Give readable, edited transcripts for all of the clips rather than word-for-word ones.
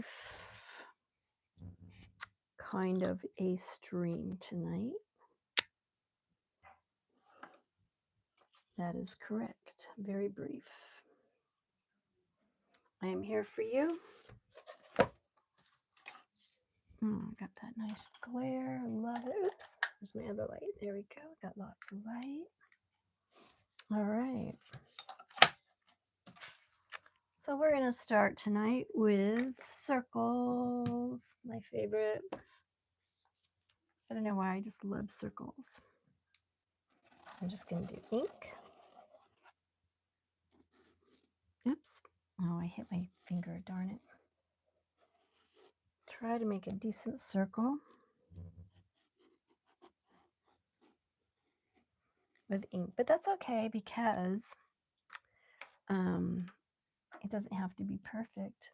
brief kind of a stream tonight. That is correct. Very brief. I am here for you. Got that nice glare. Love it. Oops. There's my other light. There we go. Got lots of light. All right. So we're going to start tonight with circles. My favorite. I don't know why. I just love circles. I'm just going to do ink. Oops. Oh, I hit my finger. Darn it. Try to make a decent circle with ink, but that's okay because it doesn't have to be perfect,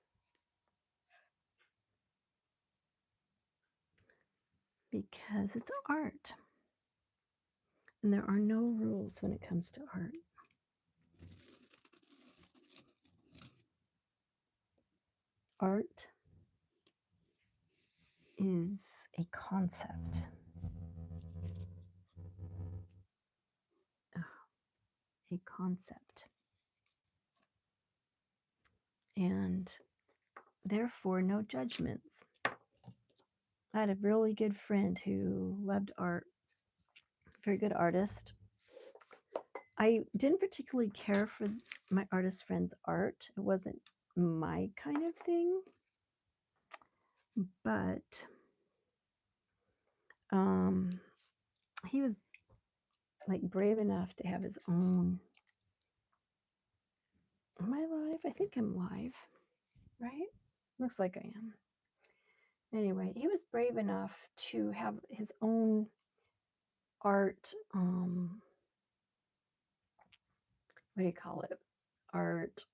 because it's art and there are no rules when it comes to art. Art is a concept. A concept. And therefore, no judgments. I had a really good friend who loved art, very good artist. I didn't particularly care for my artist friend's art. It wasn't my kind of thing. But he was like brave enough to have his own. Am I live? I think I'm live, right? Looks like I am. Anyway, he was brave enough to have his own art, what do you call it? Art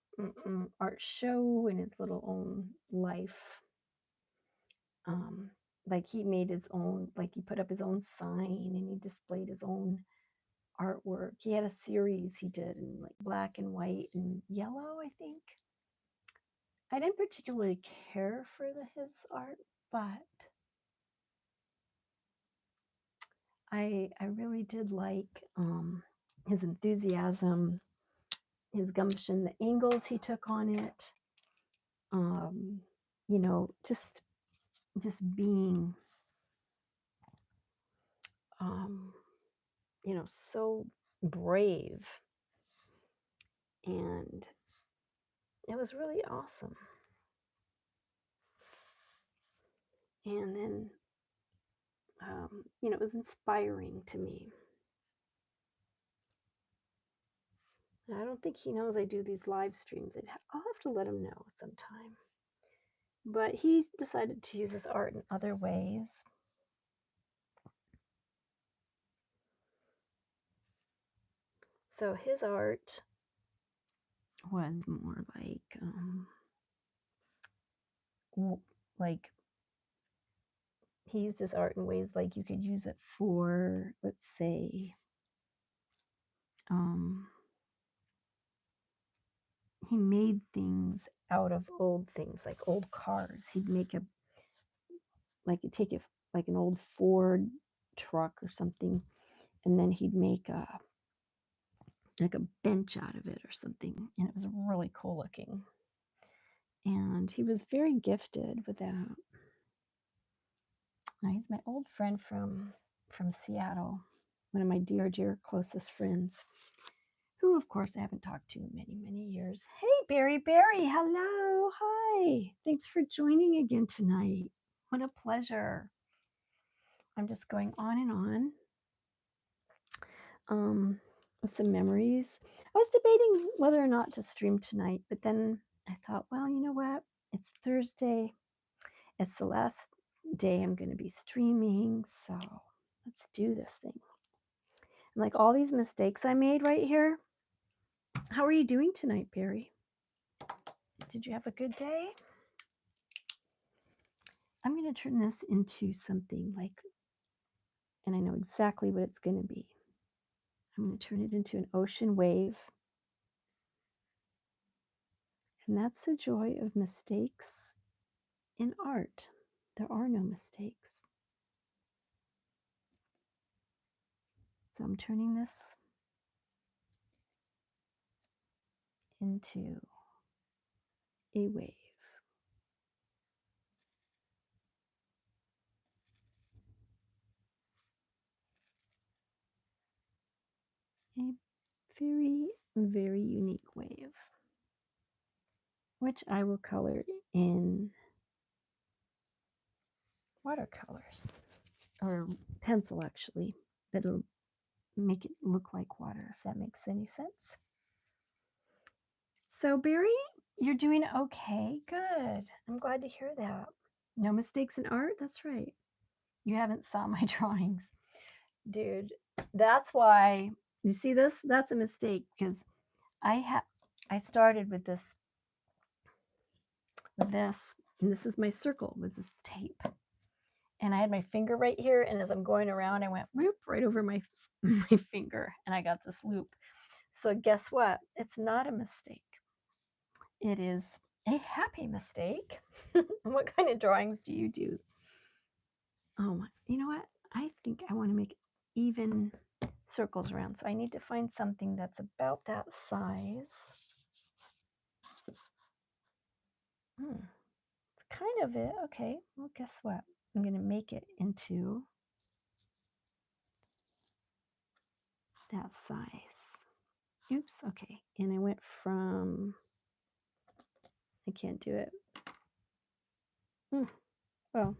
show in his little own life. Like he made his own, like he put up his own sign and he displayed his own artwork. He had a series he did in like black and white and yellow, I think. I didn't particularly care for his art, but I really did like his enthusiasm, his gumption, the angles he took on it. You know, just being, you know, so brave, and it was really awesome. And then, you know, it was inspiring to me. I don't think he knows I do these live streams. I'll have to let him know sometime. But he decided to use his art in other ways. So his art was more like he used his art in ways like you could use it for, let's say, he made things out of old things, like old cars. He'd make take like an old Ford truck or something, and then he'd make like a bench out of it or something, and it was really cool looking. And he was very gifted with that. He's my old friend from Seattle, one of my dear closest friends, who of course I haven't talked to in many years. Hey Barry, hello, hi, thanks for joining again tonight. What a pleasure. I'm just going on and on with some memories. I was debating whether or not to stream tonight, but then I thought, well, you know what? It's Thursday. It's the last day I'm going to be streaming, so let's do this thing. And like all these mistakes I made right here. How are you doing tonight, Barry? Did you have a good day? I'm going to turn this into something like, and I know exactly what it's going to be. I'm going to turn it into an ocean wave. And that's the joy of mistakes In art, there are no mistakes. So I'm turning this into a wave. A very, very unique wave, which I will color in watercolors, or pencil actually, but it'll make it look like water, if that makes any sense. So, Barry, you're doing okay. Good. I'm glad to hear that. No mistakes in art? That's right. You haven't saw my drawings. Dude, that's why you see this? That's a mistake because I started with this, and this is my circle, was this tape. And I had my finger right here, and as I'm going around, I went whoop right over my my finger, and I got this loop. So guess what? It's not a mistake. It is a happy mistake. What kind of drawings do you do? Oh my, you know what? I think I want to make even circles around. So I need to find something that's about that size. It's kind of it. Okay, well, guess what? I'm going to make it into that size. Oops, okay. And I went from, I can't do it. Well,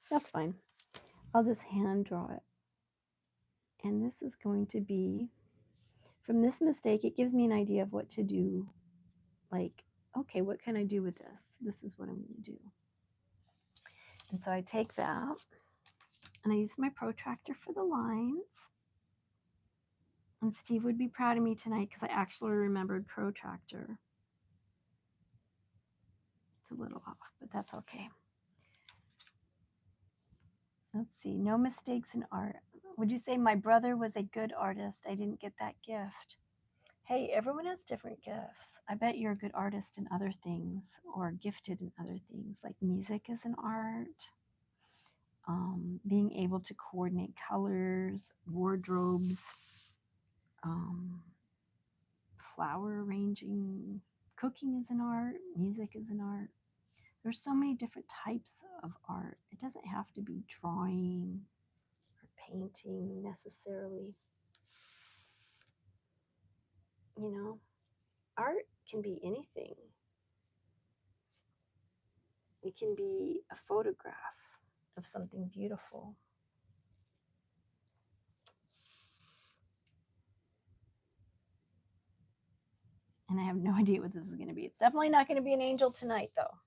that's fine. I'll just hand draw it. And this is going to be, from this mistake, it gives me an idea of what to do. Like, okay, what can I do with this? This is what I'm going to do. And so I take that, and I use my protractor for the lines. And Steve would be proud of me tonight because I actually remembered protractor. It's a little off, but that's okay. Let's see. No mistakes in art. Would you say my brother was a good artist? I didn't get that gift. Hey, everyone has different gifts. I bet you're a good artist in other things, or gifted in other things, like music is an art. Being able to coordinate colors, wardrobes, flower arranging, cooking is an art, music is an art. There's so many different types of art. It doesn't have to be drawing or painting necessarily. You know, art can be anything. It can be a photograph of something beautiful. And I have no idea what this is going to be. It's definitely not going to be an angel tonight, though.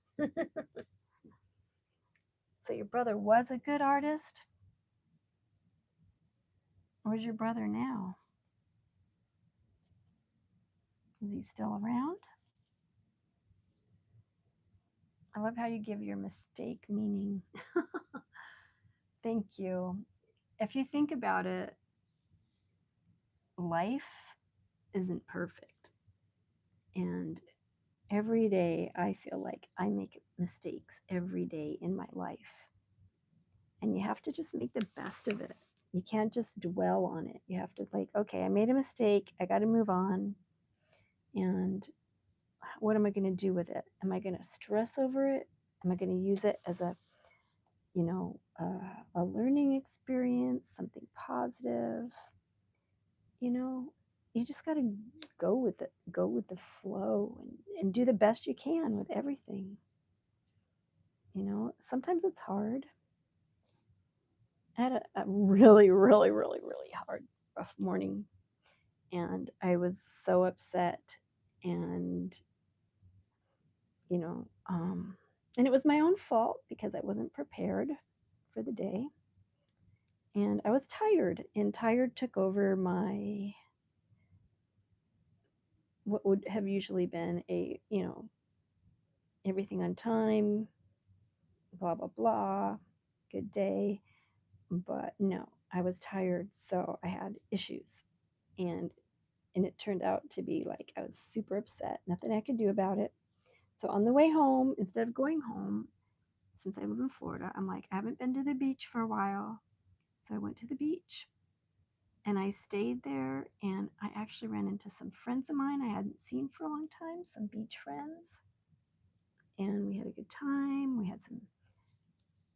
So your brother was a good artist? Where's your brother now? Is he still around? I love how you give your mistake meaning. Thank you. If you think about it, life isn't perfect. And every day I feel like I make mistakes every day in my life. And you have to just make the best of it. You can't just dwell on it. You have to, like, okay, I made a mistake. I got to move on. And what am I going to do with it? Am I going to stress over it? Am I going to use it as a, a learning experience, something positive? You just got to go with it, go with the flow, and do the best you can with everything. Sometimes it's hard. I had a really, really, really, really hard, rough morning, and I was so upset, and and it was my own fault because I wasn't prepared for the day, and I was tired, and tired took over my what would have usually been a everything on time, blah blah blah, good day. But no, I was tired, so I had issues, and it turned out to be like I was super upset, nothing I could do about it. So on the way home, instead of going home, since I live in Florida, I'm like, I haven't been to the beach for a while. So I went to the beach and I stayed there, and I actually ran into some friends of mine I hadn't seen for a long time, some beach friends. And we had a good time. We had some,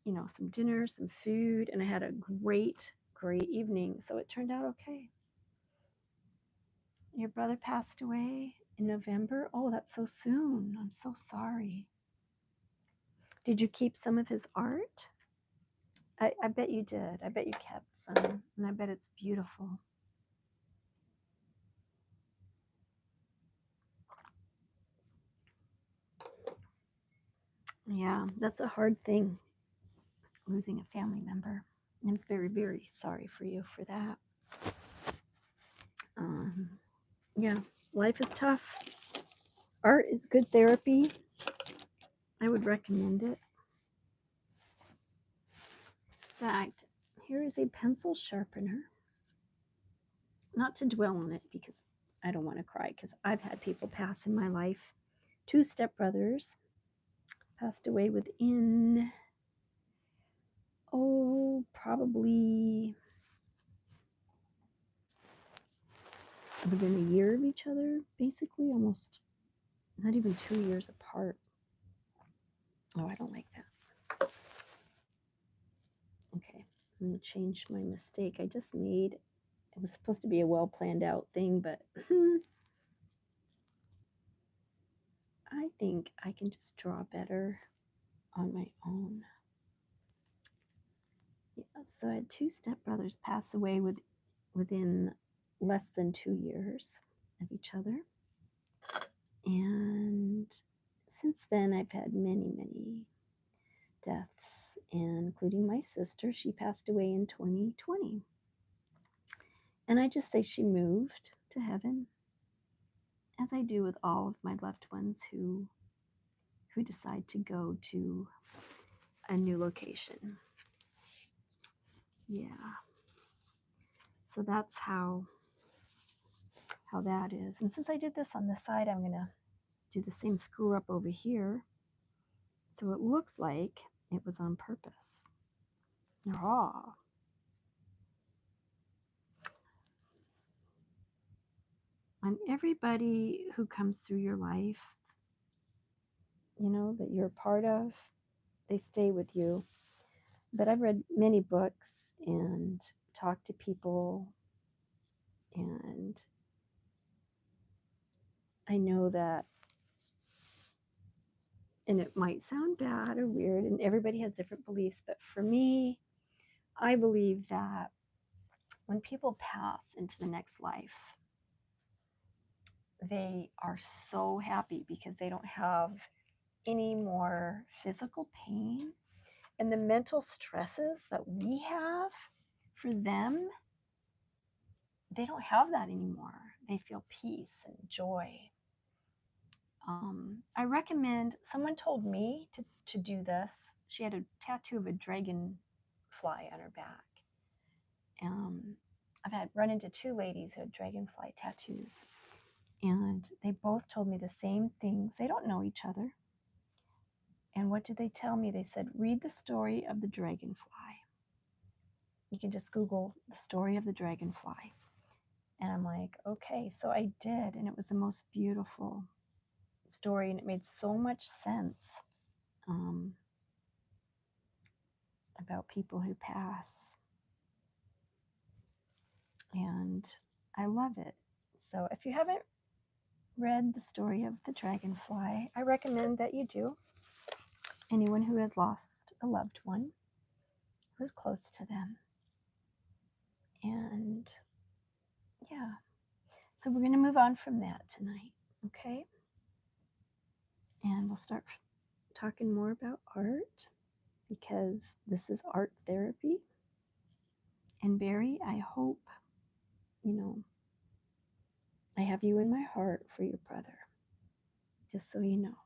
some dinner, some food, and I had a great, great evening. So it turned out okay. Your brother passed away in November. Oh, that's so soon. I'm so sorry. Did you keep some of his art? I bet you did. I bet you kept some, and I bet it's beautiful. Yeah, that's a hard thing, losing a family member. I'm very, very sorry for you for that. Um, yeah, life is tough. Art is good therapy. I would recommend it. In fact, here is a pencil sharpener. Not to dwell on it because I don't want to cry, because I've had people pass in my life. 2 stepbrothers passed away probably within a year of each other, basically, almost not even 2 years apart. Oh, I don't like that. Okay, I'm going to change my mistake I just made. It was supposed to be a well planned out thing, but I think I can just draw better on my own. Yeah, so I had 2 stepbrothers pass away within less than 2 years of each other. And since then, I've had many, many deaths, including my sister. She passed away in 2020. And I just say she moved to heaven, as I do with all of my loved ones who decide to go to a new location. Yeah. So that's how that is. And since I did this on this side, I'm going to do the same screw up over here. So it looks like it was on purpose. Ah. And everybody who comes through your life, that you're a part of, they stay with you. But I've read many books and talked to people, and I know that, and it might sound bad or weird, and everybody has different beliefs, but for me, I believe that when people pass into the next life, they are so happy because they don't have any more physical pain. And the mental stresses that we have, for them, they don't have that anymore. They feel peace and joy. I recommend, someone told me to do this. She had a tattoo of a dragonfly on her back. I've run into 2 ladies who had dragonfly tattoos, and they both told me the same things. They don't know each other. And what did they tell me? They said, read the story of the dragonfly. You can just Google the story of the dragonfly. And I'm like, okay. So I did, and it was the most beautiful story, and it made so much sense about people who pass. And I love it. So if you haven't read the story of the dragonfly, I recommend that you do. Anyone who has lost a loved one who's close to them. And yeah, so we're going to move on from that tonight, okay? And we'll start talking more about art, because this is art therapy. And Barry, I hope, I have you in my heart for your brother, just so you know.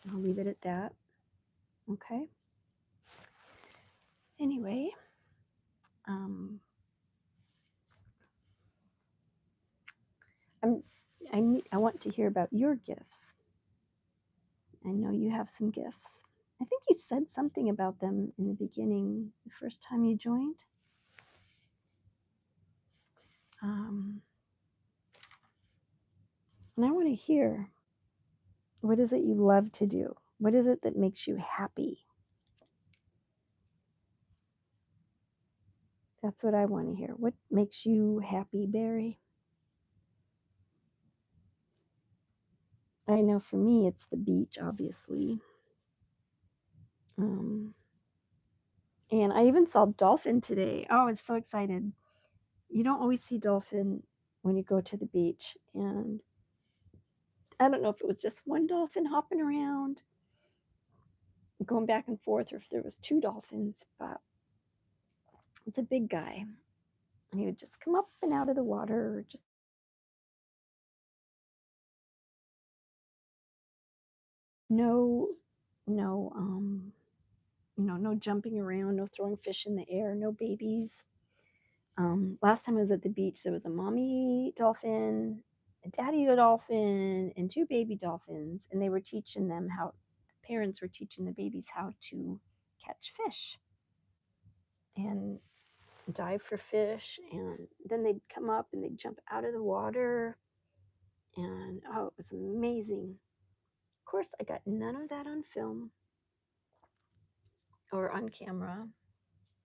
I'll leave it at that, okay? Anyway, I want to hear about your gifts. I know you have some gifts. I think you said something about them in the beginning, the first time you joined. And I want to hear, what is it you love to do? What is it that makes you happy? That's what I want to hear. What makes you happy, Barry? I know for me, it's the beach, obviously. And I even saw dolphin today. Oh, I was so excited. You don't always see dolphin when you go to the beach. And I don't know if it was just one dolphin hopping around, going back and forth, or if there was two dolphins, but it's a big guy. And he would just come up and out of the water, just no, no, no jumping around, no throwing fish in the air, no babies. Last time I was at the beach, there was a mommy dolphin, a daddy dolphin, and two baby dolphins, and they were teaching them how. The parents were teaching the babies how to catch fish and dive for fish, and then they'd come up and they'd jump out of the water, and oh, it was amazing. Of course, I got none of that on film or on camera.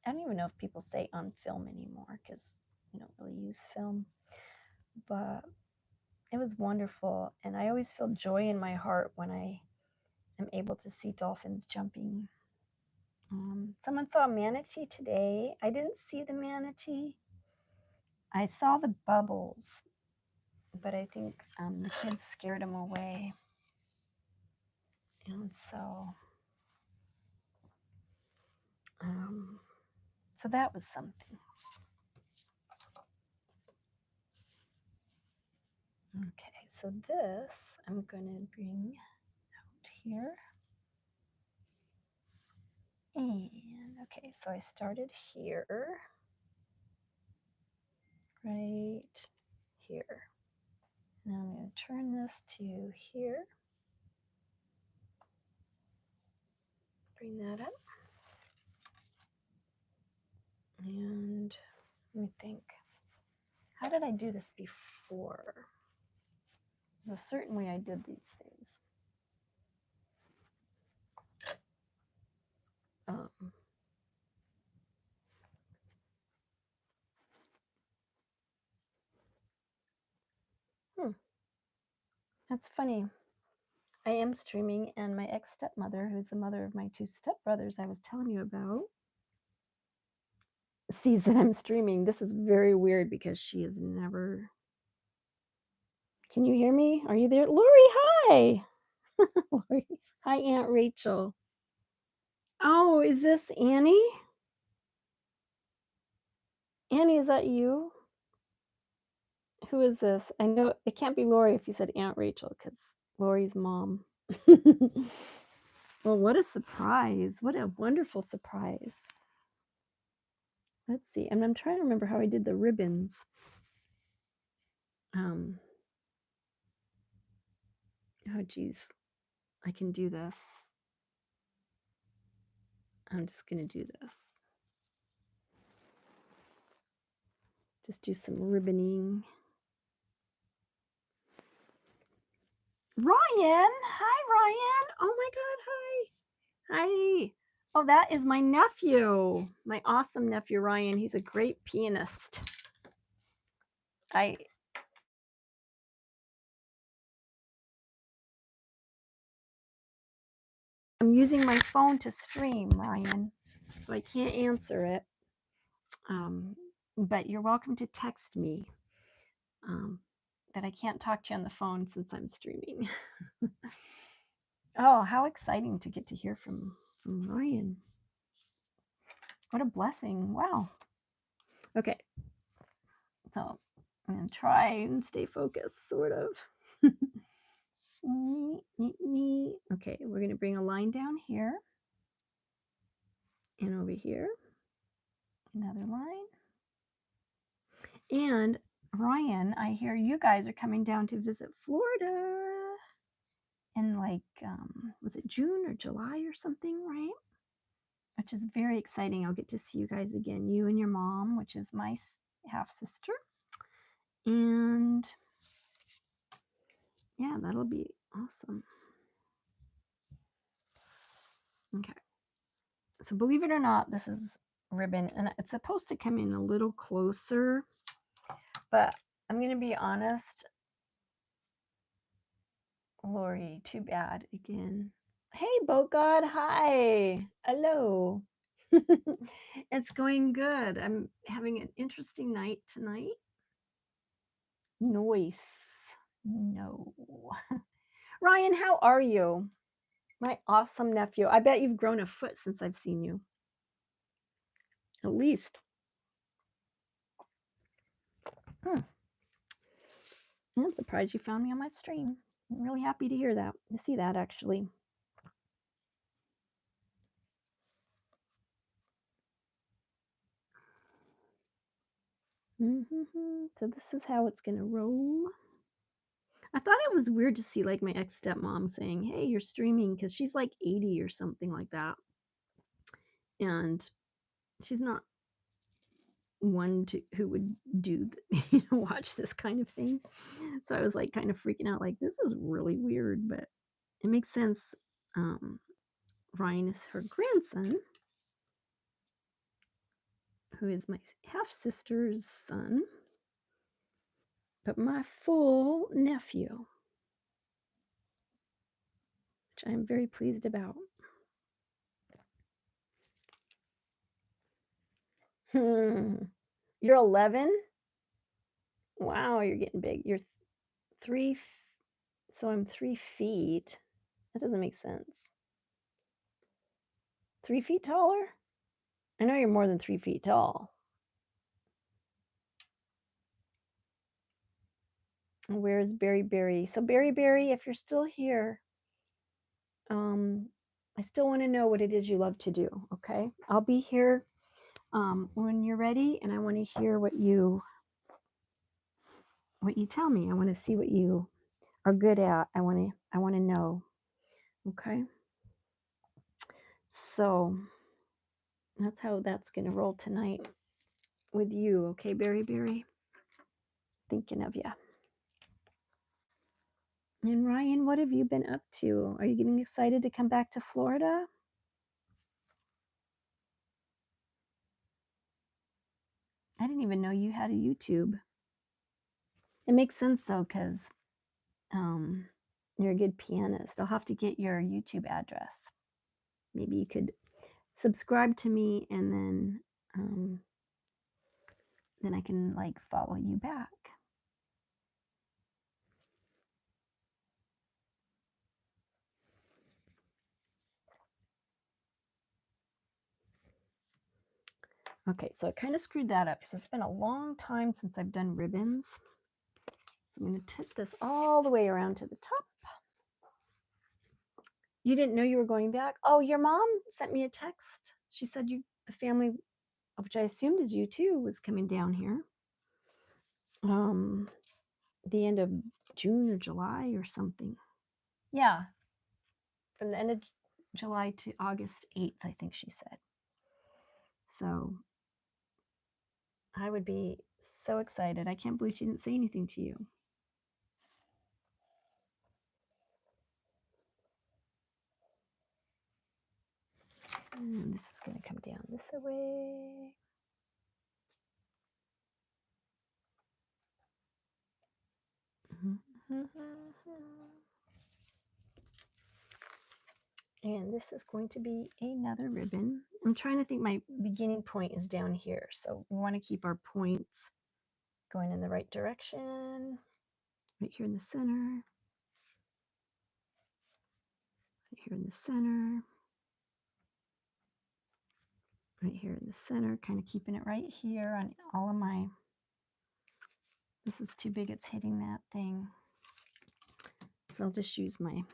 I don't even know if people say on film anymore because we don't really use film, but it was wonderful, and I always feel joy in my heart when I am able to see dolphins jumping. Someone saw a manatee today. I didn't see the manatee. I saw the bubbles, but I think the kids scared them away. And so that was something. Okay, so this I'm going to bring out here. And okay, so I started here, right here. Now I'm going to turn this to here. Bring that up. And let me think. How did I do this before? There's a certain way I did these things. That's funny. I am streaming, and my ex-stepmother, who's the mother of my two stepbrothers I was telling you about, sees that I'm streaming. This is very weird because she has never... Can you hear me? Are you there? Lori, hi! Lori. Hi, Aunt Rachel. Oh, is this Annie? Annie, is that you? Who is this? I know it can't be Lori if you said Aunt Rachel, because Lori's mom. Well, what a surprise. What a wonderful surprise. Let's see. And I'm trying to remember how I did the ribbons. Oh, geez. I can do this. I'm just going to do this. Just do some ribboning. Ryan! Hi, Ryan! Oh my God, hi! Hi! Oh, that is my nephew. My awesome nephew, Ryan. He's a great pianist. I'm using my phone to stream, Ryan, so I can't answer it. But you're welcome to text me. But I can't talk to you on the phone since I'm streaming. Oh, how exciting to get to hear from Ryan. What a blessing. Wow. Okay. So I'm going to try and stay focused, sort of. Okay, we're going to bring a line down here and over here. Another line. And Ryan, I hear you guys are coming down to visit Florida. in like, was it June or July or something, right? Which is very exciting. I'll get to see you guys again, you and your mom, which is my half sister. And yeah, that'll be awesome. Okay. So believe it or not, this is ribbon and it's supposed to come in a little closer, but I'm going to be honest, Lori, too bad again. Hey, Boat God. Hi. Hello. It's going good. I'm having an interesting night tonight. Noise. No. Ryan, how are you? My awesome nephew. I bet you've grown a foot since I've seen you. At least. I'm surprised you found me on my stream. I'm really happy to hear that, to see that actually. So this is how it's going to roll. I thought it was weird to see like my ex-stepmom saying, hey, you're streaming, because she's like 80 or something like that. And she's not one who would do watch this kind of thing. So I was like kind of freaking out, like this is really weird, but it makes sense. Ryan is her grandson, who is my half sister's son, but my full nephew, which I am very pleased about. You're 11? Wow, you're getting big. You're 3, so I'm 3 feet. That doesn't make sense. 3 feet taller? I know you're more than 3 feet tall. Where's Berry Berry? So Berry Berry, if you're still here, I still want to know what it is you love to do. Okay, I'll be here when you're ready, and I want to hear what you tell me. I want to see what you are good at. I want to know. Okay, so that's how that's going to roll tonight with you. Okay, Berry Berry, thinking of you. And Ryan, what have you been up to? Are you getting excited to come back to Florida? I didn't even know you had a YouTube. It makes sense though, because you're a good pianist. I'll have to get your YouTube address. Maybe you could subscribe to me, and then I can like follow you back. Okay, so I kind of screwed that up because it's been a long time since I've done ribbons. So I'm going to tip this all the way around to the top. You didn't know you were going back? Oh, your mom sent me a text. She said the family, which I assumed is you too, was coming down here. The end of June or July or something. Yeah, from the end of July to August 8th, I think she said. So I would be so excited. I can't believe she didn't say anything to you. And this is going to come down this way. And this is going to be another ribbon. I'm trying to think, my beginning point is down here. So we want to keep our points going in the right direction. Right here in the center. Right here in the center. Right here in the center, kind of keeping it right here on all of my, this is too big, it's hitting that thing. So I'll just use my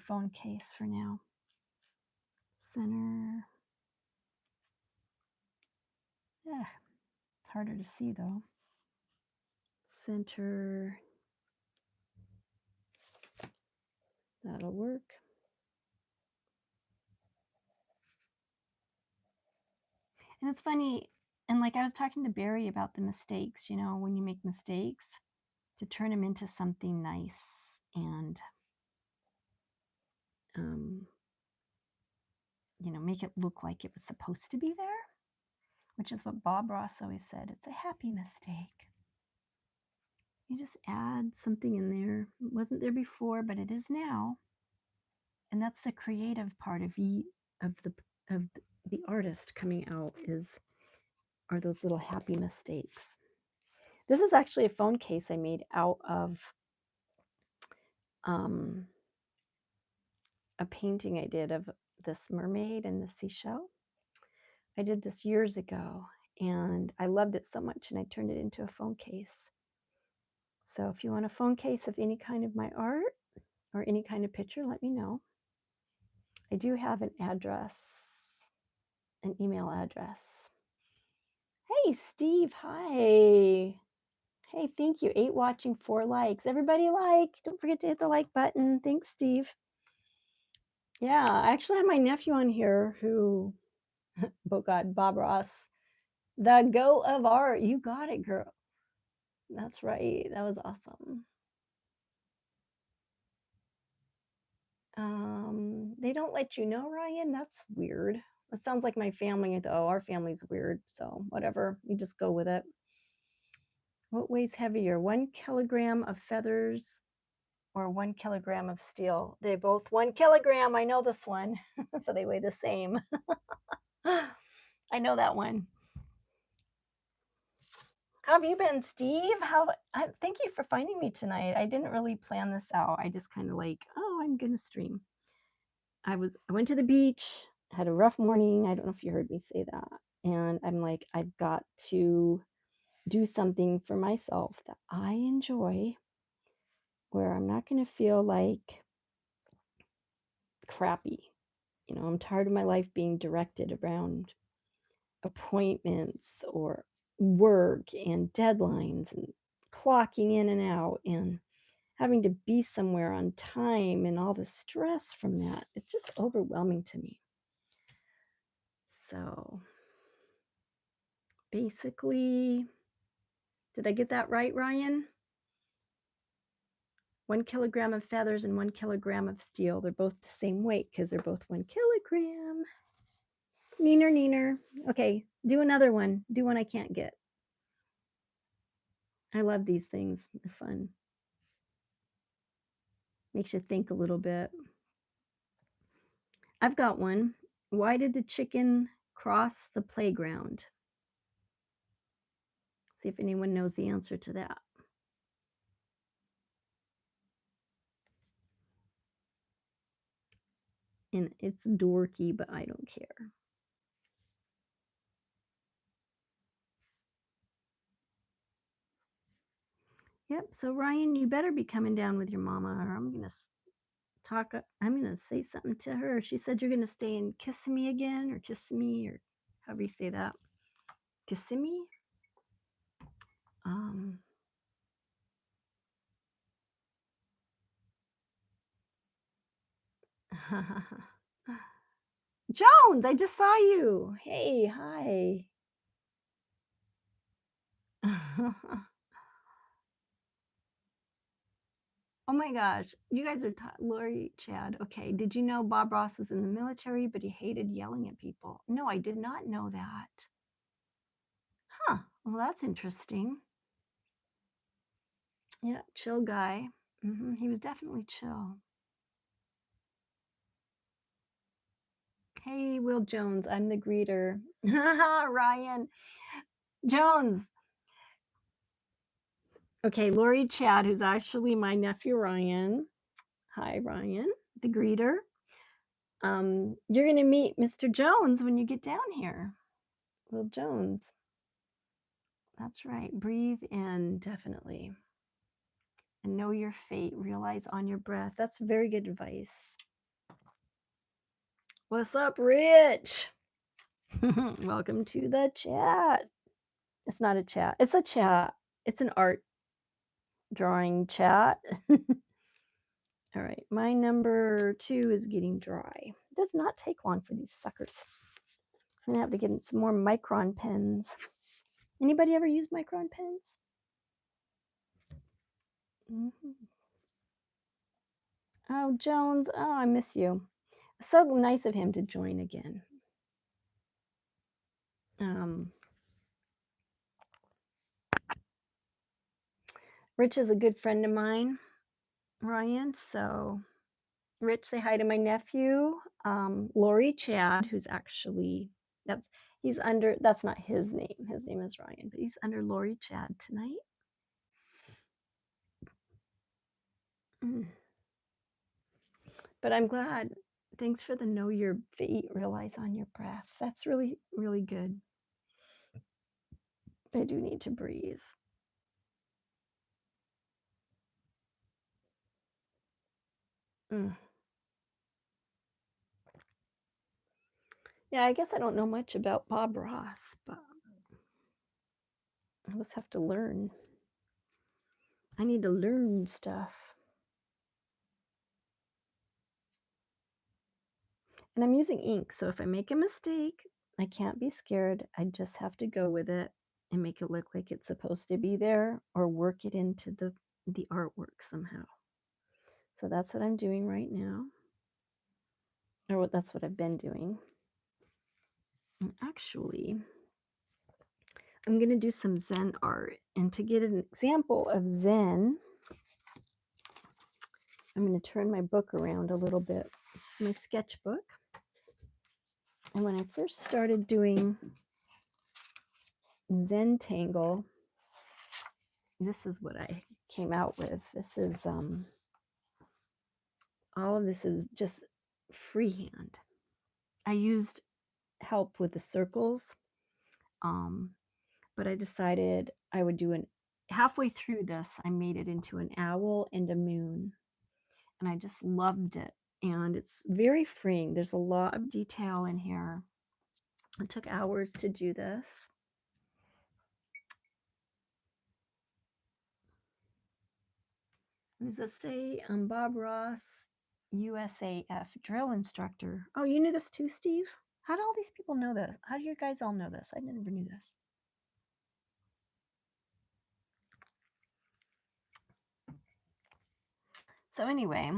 phone case for now. Center. Yeah, it's harder to see though. Center. That'll work. And it's funny, and like I was talking to Barry about the mistakes, when you make mistakes, to turn them into something nice and, um, make it look like it was supposed to be there, which is what Bob Ross always said. It's a happy mistake. You just add something in there. It wasn't there before, but it is now. And that's the creative part of the of the artist coming out are those little happy mistakes. This is actually a phone case I made out of um, a painting I did of this mermaid and the seashell. I did this years ago and I loved it so much and I turned it into a phone case. So if you want a phone case of any kind of my art or any kind of picture, let me know. I do have an email address. Hey, Steve. Hi. Hey, thank you. 8 watching, 4 likes. Everybody like. Don't forget to hit the like button. Thanks, Steve. Yeah, I actually have my nephew on here who, oh God, Bob Ross, the go of art. You got it, girl. That's right. That was awesome. They don't let you know, Ryan. That's weird. It sounds like my family, though. Our family's weird, so whatever. We just go with it. What weighs heavier, 1 kilogram of feathers or 1 kilogram of steel? They both 1 kilogram. I know this one. So they weigh the same. I know that one. How have you been, Steve? Thank you for finding me tonight. I didn't really plan this out. I just kind of I'm gonna stream. I went to the beach, had a rough morning. I don't know if you heard me say that. And I'm like, I've got to do something for myself that I enjoy where I'm not going to feel like crappy. I'm tired of my life being directed around appointments or work and deadlines and clocking in and out and having to be somewhere on time and all the stress from that. It's just overwhelming to me. So basically, did I get that right, Ryan? 1 kilogram of feathers and 1 kilogram of steel. They're both the same weight because they're both 1 kilogram. Neener, neener. Okay, do another one. Do one I can't get. I love these things. They're fun. Makes you think a little bit. I've got one. Why did the chicken cross the playground? See if anyone knows the answer to that. And it's dorky, but I don't care. Yep, so Ryan, you better be coming down with your mama or I'm going to say something to her. She said you're going to stay and kiss me again or kiss me or however you say that. Kissimmee? Jones, I just saw you. Hey, hi. Oh my gosh, you guys are Lori, Chad. Okay, did you know Bob Ross was in the military, but he hated yelling at people? No, I did not know that. Huh, well, that's interesting. Yeah, chill guy. He was definitely chill. Hey, Will Jones, I'm the greeter. Ryan Jones. Okay, Lori Chad, who's actually my nephew Ryan. Hi, Ryan, the greeter. You're going to meet Mr. Jones when you get down here. Will Jones. That's right. Breathe in, definitely. And know your fate. Realize on your breath. That's very good advice. What's up, Rich? Welcome to the chat. It's not a chat. It's a chat. It's an art drawing chat. All right, my number 2 is getting dry. It does not take long for these suckers. I'm gonna have to get some more Micron pens. Anybody ever use Micron pens? Oh, Jones, oh, I miss you. So nice of him to join again. Rich is a good friend of mine, Ryan. So, Rich, say hi to my nephew, Lori Chad, who's actually that's not his name. His name is Ryan, but he's under Lori Chad tonight. But I'm glad. Thanks for the know your feet, realize on your breath. That's really, really good. I do need to breathe. Yeah, I guess I don't know much about Bob Ross, but I just have to learn. I need to learn stuff. And I'm using ink, so if I make a mistake, I can't be scared. I just have to go with it and make it look like it's supposed to be there or work it into the artwork somehow. So that's what I'm doing right now. Or that's what I've been doing. And actually, I'm going to do some Zen art. And to get an example of Zen, I'm going to turn my book around a little bit. It's my sketchbook. And when I first started doing Zen Tangle, this is what I came out with. This is, all of this is just freehand. I used help with the circles, but I decided I would do halfway through this, I made it into an owl and a moon. And I just loved it. And it's very freeing. There's a lot of detail in here. It took hours to do this. What does it say? Bob Ross, USAF drill instructor. Oh, you knew this too, Steve? How do all these people know this? How do you guys all know this? I never knew this. So anyway,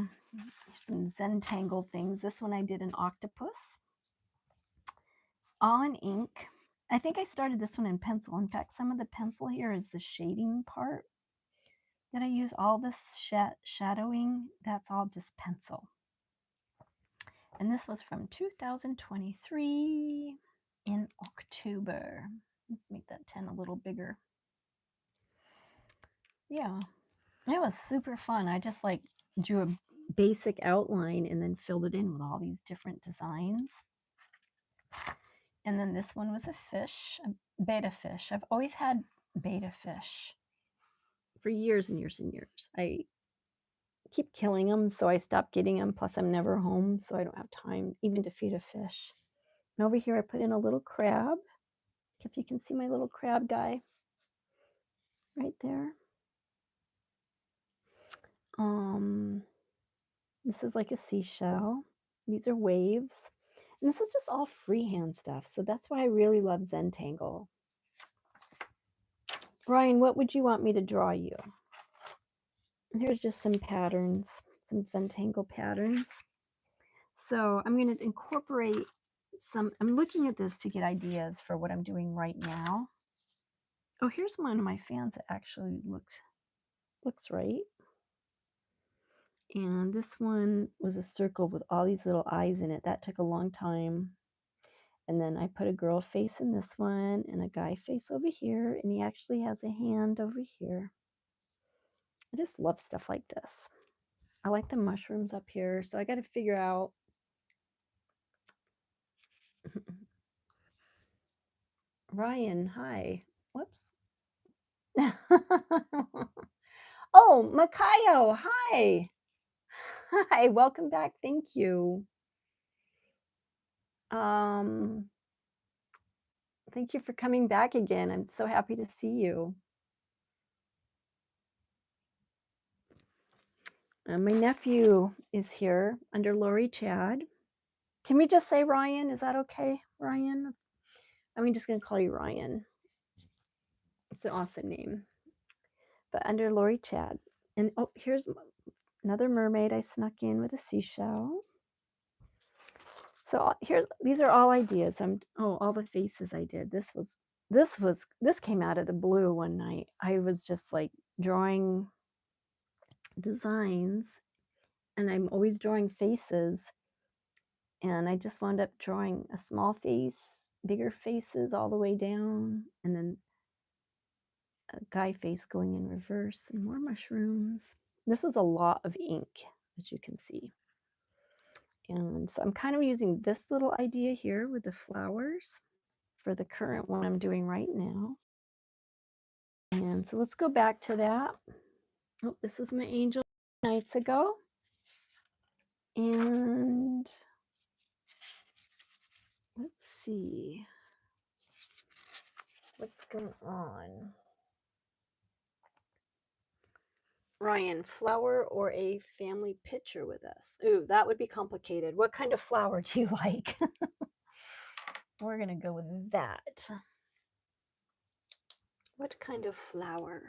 some Zentangle things. This one I did an octopus, all in ink. I think I started this one in pencil. In fact, some of the pencil here is the shading part that I use. All this shadowing, that's all just pencil. And this was from 2023 in October. Let's make that 10 a little bigger. Yeah, it was super fun. I just like drew a basic outline and then filled it in with all these different designs. And then this one was a fish, a betta fish. I've always had betta fish for years and years and years. I keep killing them, so I stopped getting them. Plus, I'm never home, so I don't have time even to feed a fish. And over here, I put in a little crab. If you can see my little crab guy right there. This is like a seashell. These are waves. And this is just all freehand stuff. So that's why I really love Zentangle. Ryan, what would you want me to draw you? Here's just some patterns, some Zentangle patterns. So I'm going to incorporate I'm looking at this to get ideas for what I'm doing right now. Oh, here's one of my fans that actually looks right. And this one was a circle with all these little eyes in it. That took a long time. And then I put a girl face in this one and a guy face over here. And he actually has a hand over here. I just love stuff like this. I like the mushrooms up here. So I got to figure out. Ryan, hi. Whoops. Oh, Makayo, hi. Hi, welcome back. Thank you. Thank you for coming back again. I'm so happy to see you. My nephew is here under Lori Chad. Can we just say Ryan? Is that okay, Ryan? I'm just going to call you Ryan. It's an awesome name. But under Lori Chad. And oh, here's another mermaid I snuck in with a seashell. So here, these are all ideas. All the faces I did. This came out of the blue one night. I was just like drawing designs, and I'm always drawing faces, and I just wound up drawing a small face, bigger faces all the way down, and then a guy face going in reverse, and more mushrooms. This was a lot of ink, as you can see. And so I'm kind of using this little idea here with the flowers for the current one I'm doing right now. And so let's go back to that. Oh, this was my angel nights ago. And let's see what's going on. Ryan, flower or a family picture with us? Ooh, that would be complicated. What kind of flower do you like? We're going to go with that. What kind of flower?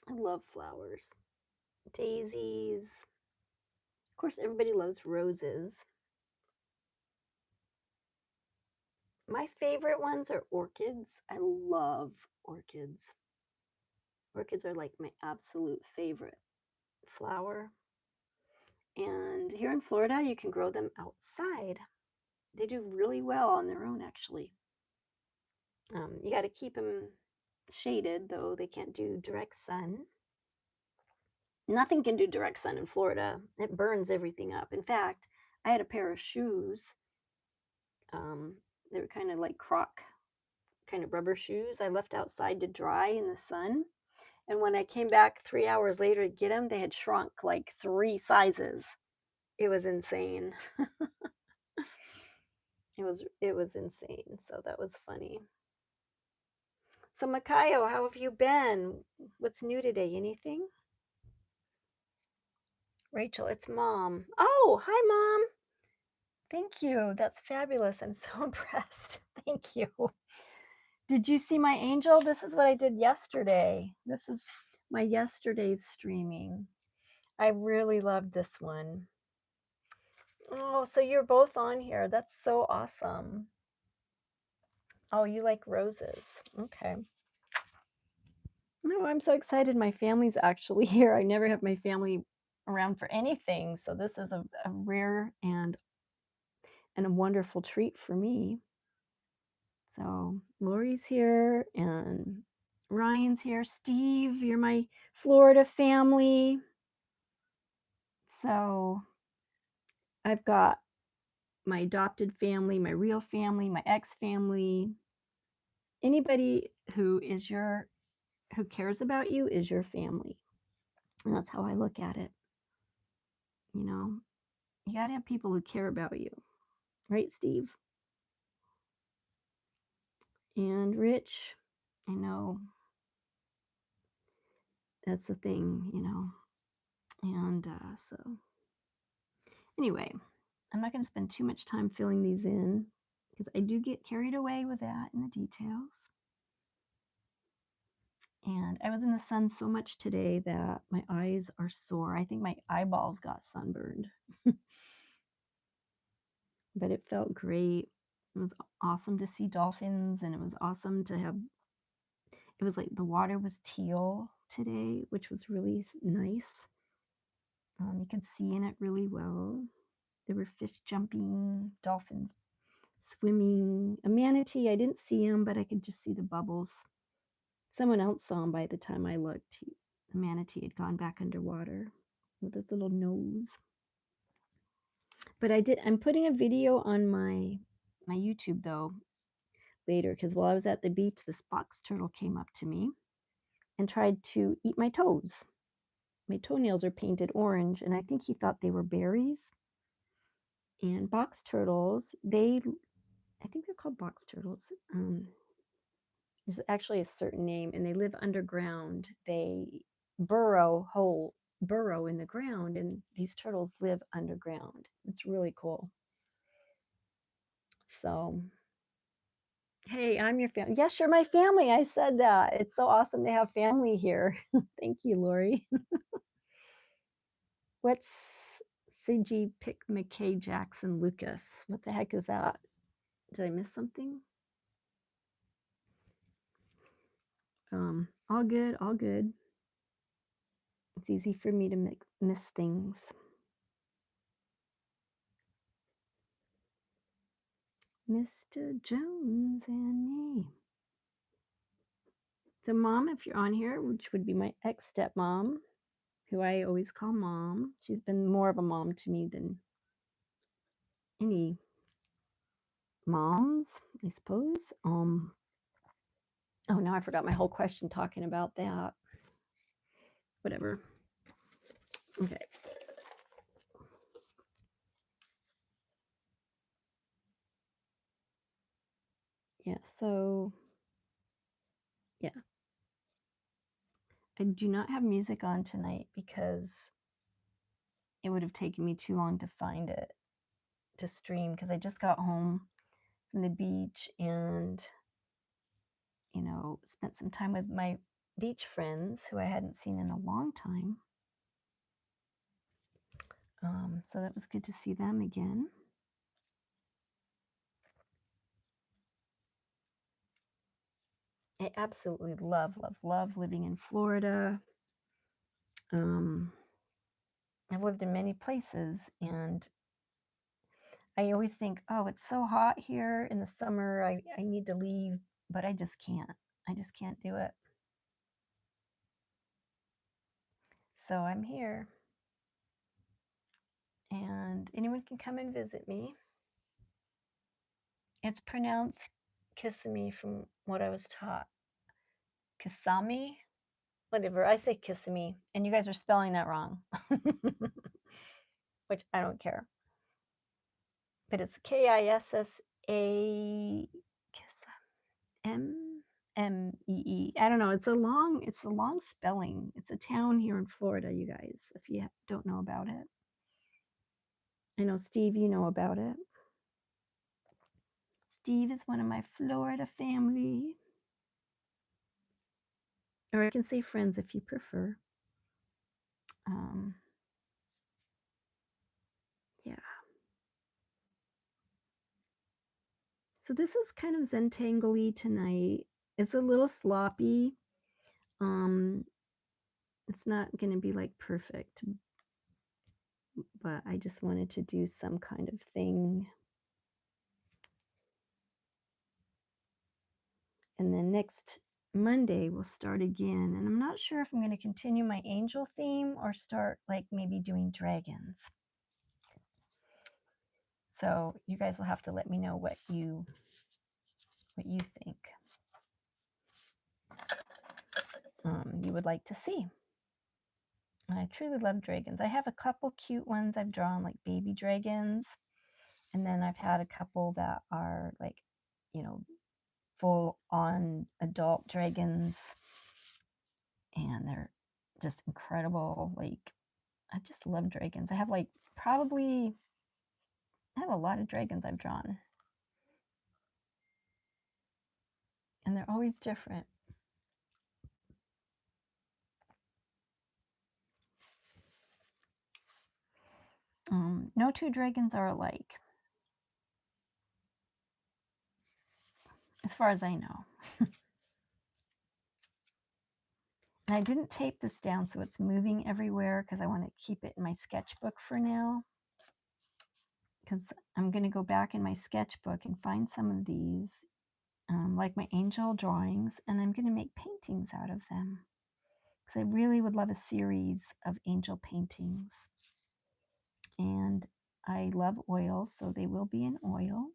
I love flowers. Daisies. Of course, everybody loves roses. My favorite ones are orchids. I love orchids. Orchids are like my absolute favorite flower. And here in Florida, you can grow them outside. They do really well on their own, actually. You got to keep them shaded, though. They can't do direct sun. Nothing can do direct sun in Florida. It burns everything up. In fact, I had a pair of shoes. They were kind of like croc, kind of rubber shoes I left outside to dry in the sun. And when I came back 3 hours later to get them, they had shrunk like 3 sizes. It was insane. It was insane. So that was funny. So Makayo, how have you been? What's new today? Anything? Rachel, it's mom. Oh, hi mom. Thank you. That's fabulous. I'm so impressed. Thank you. Did you see my angel? This is what I did yesterday. This is my yesterday's streaming. I really loved this one. Oh, so you're both on here. That's so awesome. Oh, you like roses. Okay. No, I'm so excited. My family's actually here. I never have my family around for anything. So this is a rare and a wonderful treat for me. So Lori's here and Ryan's here. Steve, you're my Florida family. So I've got my adopted family, my real family, my ex family. Anybody who cares about you is your family. And that's how I look at it. You know, you got to have people who care about you. Right, Steve? And Rich, I know that's the thing, And so, anyway, I'm not going to spend too much time filling these in because I do get carried away with that in the details. And I was in the sun so much today that my eyes are sore. I think my eyeballs got sunburned. But it felt great. It was awesome to see dolphins, and it was awesome to have, it was like the water was teal today, which was really nice. You could see in it really well. There were fish jumping, dolphins swimming, a manatee. I didn't see him, but I could just see the bubbles. Someone else saw him by the time I looked. The manatee had gone back underwater with its little nose. But I'm putting a video on my YouTube though later, because while I was at the beach, this box turtle came up to me and tried to eat my toes. My toenails are painted orange, and I think he thought they were berries. And box turtles, I think they're called box turtles. There's actually a certain name, and they live underground. They burrow in the ground, and these turtles live underground. It's really cool. So, hey, I'm your family. Yes, you're my family. I said that. It's so awesome to have family here. Thank you, Lori. What's CG Pick McKay Jackson Lucas? What the heck is that? Did I miss something? All good, all good. It's easy for me to miss things. Mr. Jones and me. So, Mom, if you're on here, which would be my ex stepmom, who I always call Mom, she's been more of a mom to me than any moms, I suppose. Oh, now I forgot my whole question talking about that. Whatever. Okay. Yeah, so yeah. I do not have music on tonight because it would have taken me too long to find it to stream because I just got home from the beach and, spent some time with my beach friends who I hadn't seen in a long time. So that was good to see them again. I absolutely love, love, love living in Florida. I've lived in many places, and I always think, oh, it's so hot here in the summer. I need to leave, but I just can't. I just can't do it. So I'm here, and anyone can come and visit me. It's pronounced Kissimmee from what I was taught. Kissimmee? Whatever. I say Kissimmee, and you guys are spelling that wrong, which I don't care. But it's Kissa M-M-E-E. I don't know. It's a long spelling. It's a town here in Florida, you guys, if you don't know about it. I know, Steve, you know about it. Steve is one of my Florida family. Or I can say friends if you prefer. Yeah. So this is kind of Zentangle-y tonight. It's a little sloppy. It's not going to be like perfect, but I just wanted to do some kind of thing. And then next Monday we'll start again. And I'm not sure if I'm going to continue my angel theme or start like maybe doing dragons. So you guys will have to let me know what you think you would like to see. I truly love dragons. I have a couple cute ones I've drawn, like baby dragons. And then I've had a couple that are like, full on adult dragons. And they're just incredible. Like, I just love dragons. I have a lot of dragons I've drawn. And they're always different. No two dragons are alike, as far as I know. And I didn't tape this down so it's moving everywhere because I want to keep it in my sketchbook for now. Because I'm going to go back in my sketchbook and find some of these, like my angel drawings, and I'm going to make paintings out of them. Because I really would love a series of angel paintings. And I love oil, so they will be in oil.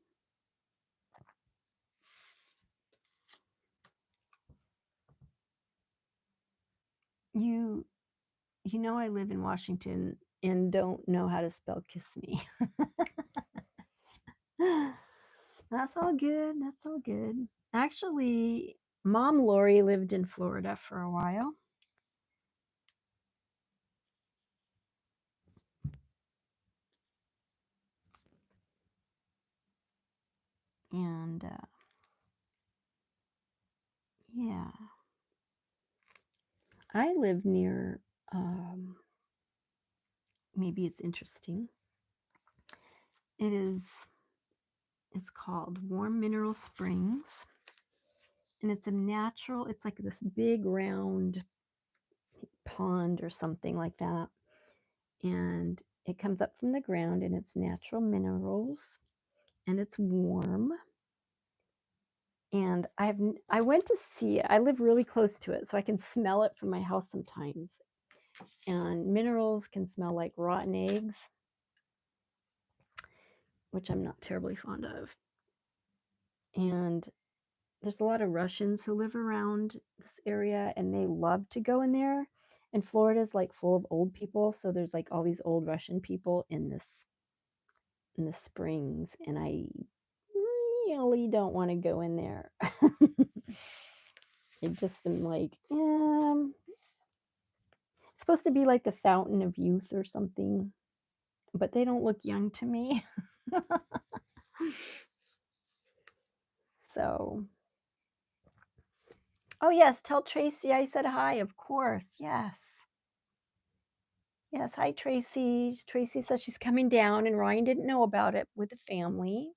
You know I live in Washington and don't know how to spell kiss me. That's all good. That's all good. Actually, Mom Lori lived in Florida for a while. And yeah, I live near, maybe it's interesting. It's called Warm Mineral Springs. And it's it's like this big round pond or something like that. And it comes up from the ground and it's natural minerals and it's warm. And I went to see it. I live really close to it, so I can smell it from my house sometimes. And minerals can smell like rotten eggs, which I'm not terribly fond of. And there's a lot of Russians who live around this area and they love to go in there. And Florida's like full of old people, so there's like all these old Russian people in the springs, and I really don't want to go in there. It just am like, it's supposed to be like the fountain of youth or something, but they don't look young to me. So, oh yes, tell Tracy I said hi, of course. Yes. Yes, hi Tracy. Tracy says she's coming down and Ryan didn't know about it with the family.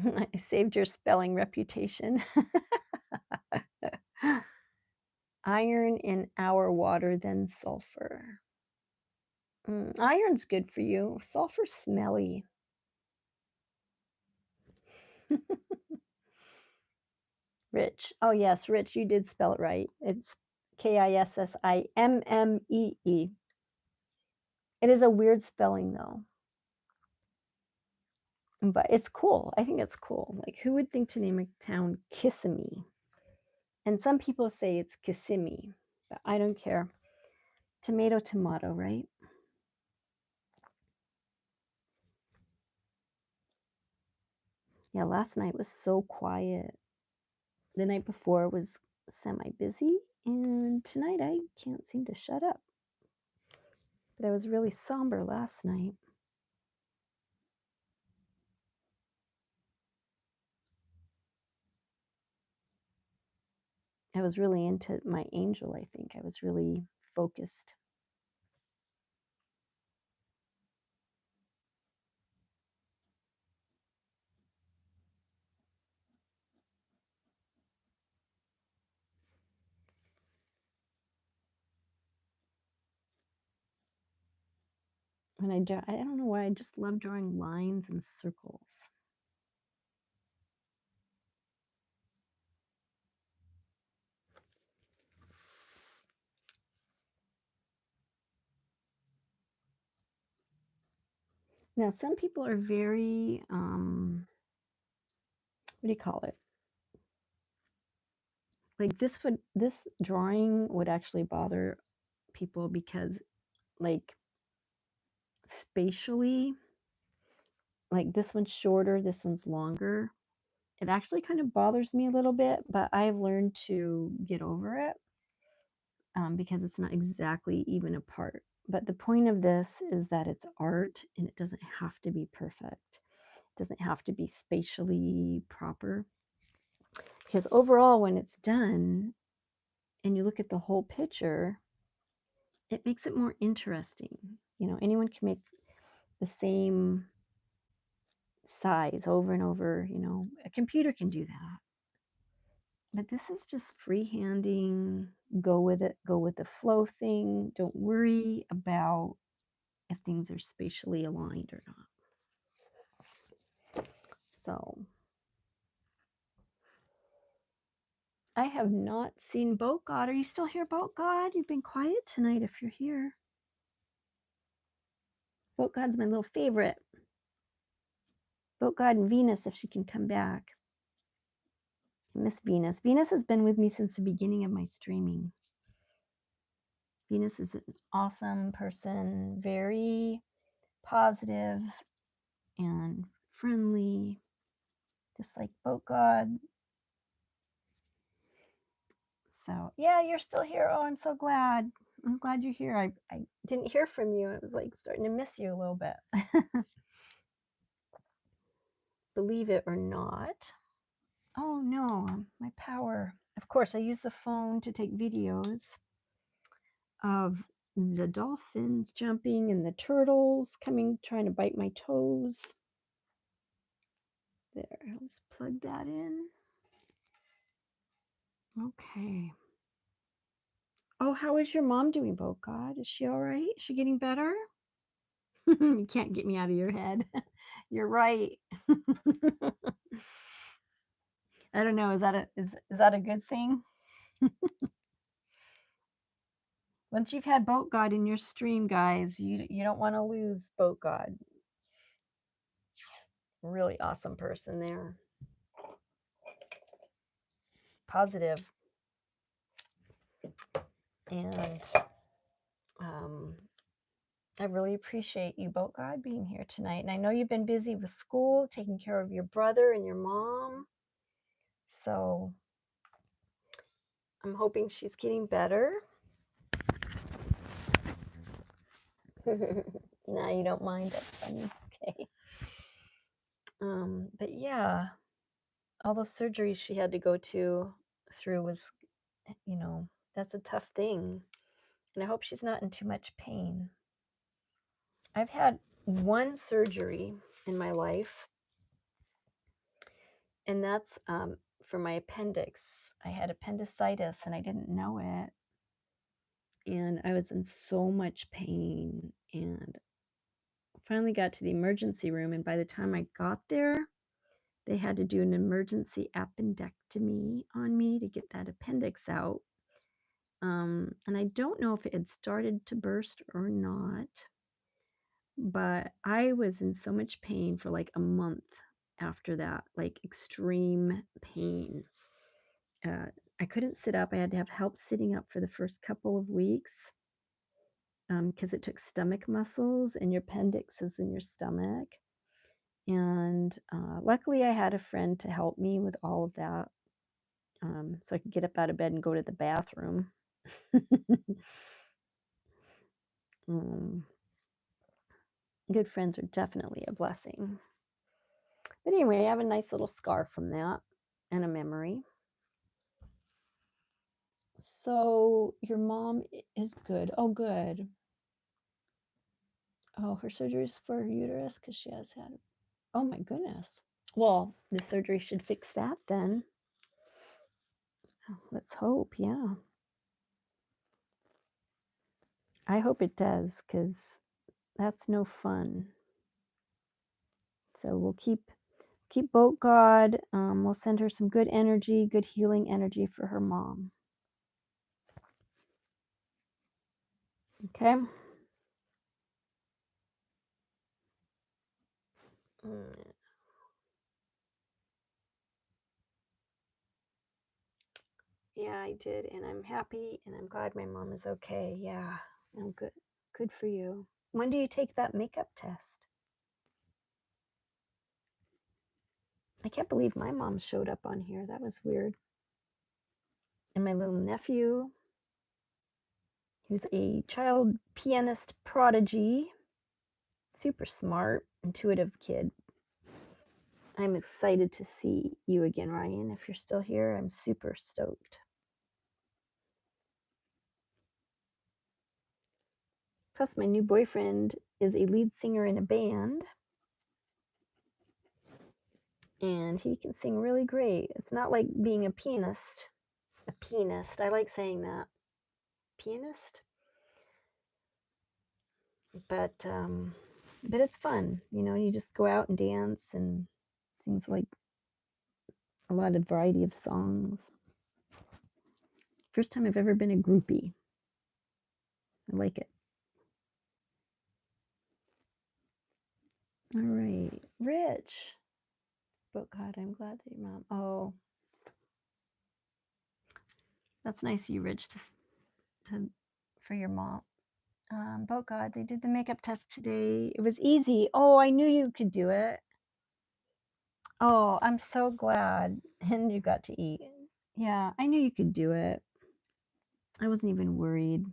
I saved your spelling reputation. Iron in our water than sulfur. Iron's good for you. Sulfur's smelly. Rich. Oh, yes, Rich, you did spell it right. It's Kissimmee. It is a weird spelling, though, but it's cool. I think it's cool. Like, who would think to name a town Kissimmee? And some people say it's Kissimmee, but I don't care. Tomato, tomato, right? Yeah, last night was so quiet. The night before was semi busy, and tonight I can't seem to shut up. But I was really somber last night. I was really into my angel, I think. I was really focused. And I don't know why, I just love drawing lines and circles. Now, some people are very, what do you call it? Like this drawing would actually bother people because, like, spatially, like this one's shorter, this one's longer. It actually kind of bothers me a little bit, but I've learned to get over it because it's not exactly even apart. But the point of this is that it's art and it doesn't have to be perfect. It doesn't have to be spatially proper. Because overall, when it's done and you look at the whole picture, it makes it more interesting. You know, anyone can make the same size over and over. You know, a computer can do that. But this is just freehanding, go with it, go with the flow thing. Don't worry about if things are spatially aligned or not. So I have not seen Boat God. Are you still here, Boat God? You've been quiet tonight if you're here. Boat God's my little favorite. Boat God and Venus, if she can come back. I miss Venus. Venus has been with me since the beginning of my streaming. Venus is an awesome person, very positive and friendly, just like Boat God. So, yeah, you're still here. Oh, I'm so glad. I'm glad you're here. I didn't hear from you. I was like starting to miss you a little bit. Believe it or not. Oh, no, my power. Of course, I use the phone to take videos of the dolphins jumping and the turtles coming, trying to bite my toes. There, let's plug that in. Okay. Oh, how is your mom doing, Boat God? Is she all right? Is she getting better? You can't get me out of your head. You're right. I don't know. Is that a good thing? Once you've had Boat God in your stream, guys, you don't want to lose Boat God. Really awesome person there. Positive. And I really appreciate you, Boat God, being here tonight. And I know you've been busy with school, taking care of your brother and your mom. So I'm hoping she's getting better. Now you don't mind. That's funny. Okay. But yeah, all those surgeries she had to go through was, that's a tough thing. And I hope she's not in too much pain. I've had one surgery in my life, and that's for my appendix. I had appendicitis and I didn't know it. And I was in so much pain and finally got to the emergency room. And by the time I got there, they had to do an emergency appendectomy on me to get that appendix out. And I don't know if it had started to burst or not, but I was in so much pain for like a month after that, like extreme pain. I couldn't sit up. I had to have help sitting up for the first couple of weeks because it took stomach muscles, and your appendix is in your stomach. And luckily, I had a friend to help me with all of that, so I could get up out of bed and go to the bathroom. Good friends are definitely a blessing. But anyway, I have a nice little scar from that and a memory. So your mom is good. Oh, good. Oh, her surgery is for her uterus because she has had. Oh my goodness. Well, the surgery should fix that then. Oh, let's hope. Yeah. I hope it does because that's no fun. So we'll keep Boat God. We'll send her some good energy, good healing energy for her mom. Okay. Yeah, I did, and I'm happy, and I'm glad my mom is okay. Yeah, no, good. Good for you. When do you take that makeup test? I can't believe my mom showed up on here. That was weird. And my little nephew, who's a child pianist prodigy, super smart, intuitive kid. I'm excited to see you again, Ryan. If you're still here, I'm super stoked. Plus, my new boyfriend is a lead singer in a band, and he can sing really great. It's not like being a pianist. A pianist. I like saying that. Pianist. But it's fun. You just go out and dance and things like a lot of variety of songs. First time I've ever been a groupie. I like it. All right. Rich. But God, I'm glad that your mom. Oh, that's nice of you, Rich, to for your mom. But God, they did the makeup test today. It was easy. Oh, I knew you could do it. Oh, I'm so glad. And you got to eat. Yeah, I knew you could do it. I wasn't even worried.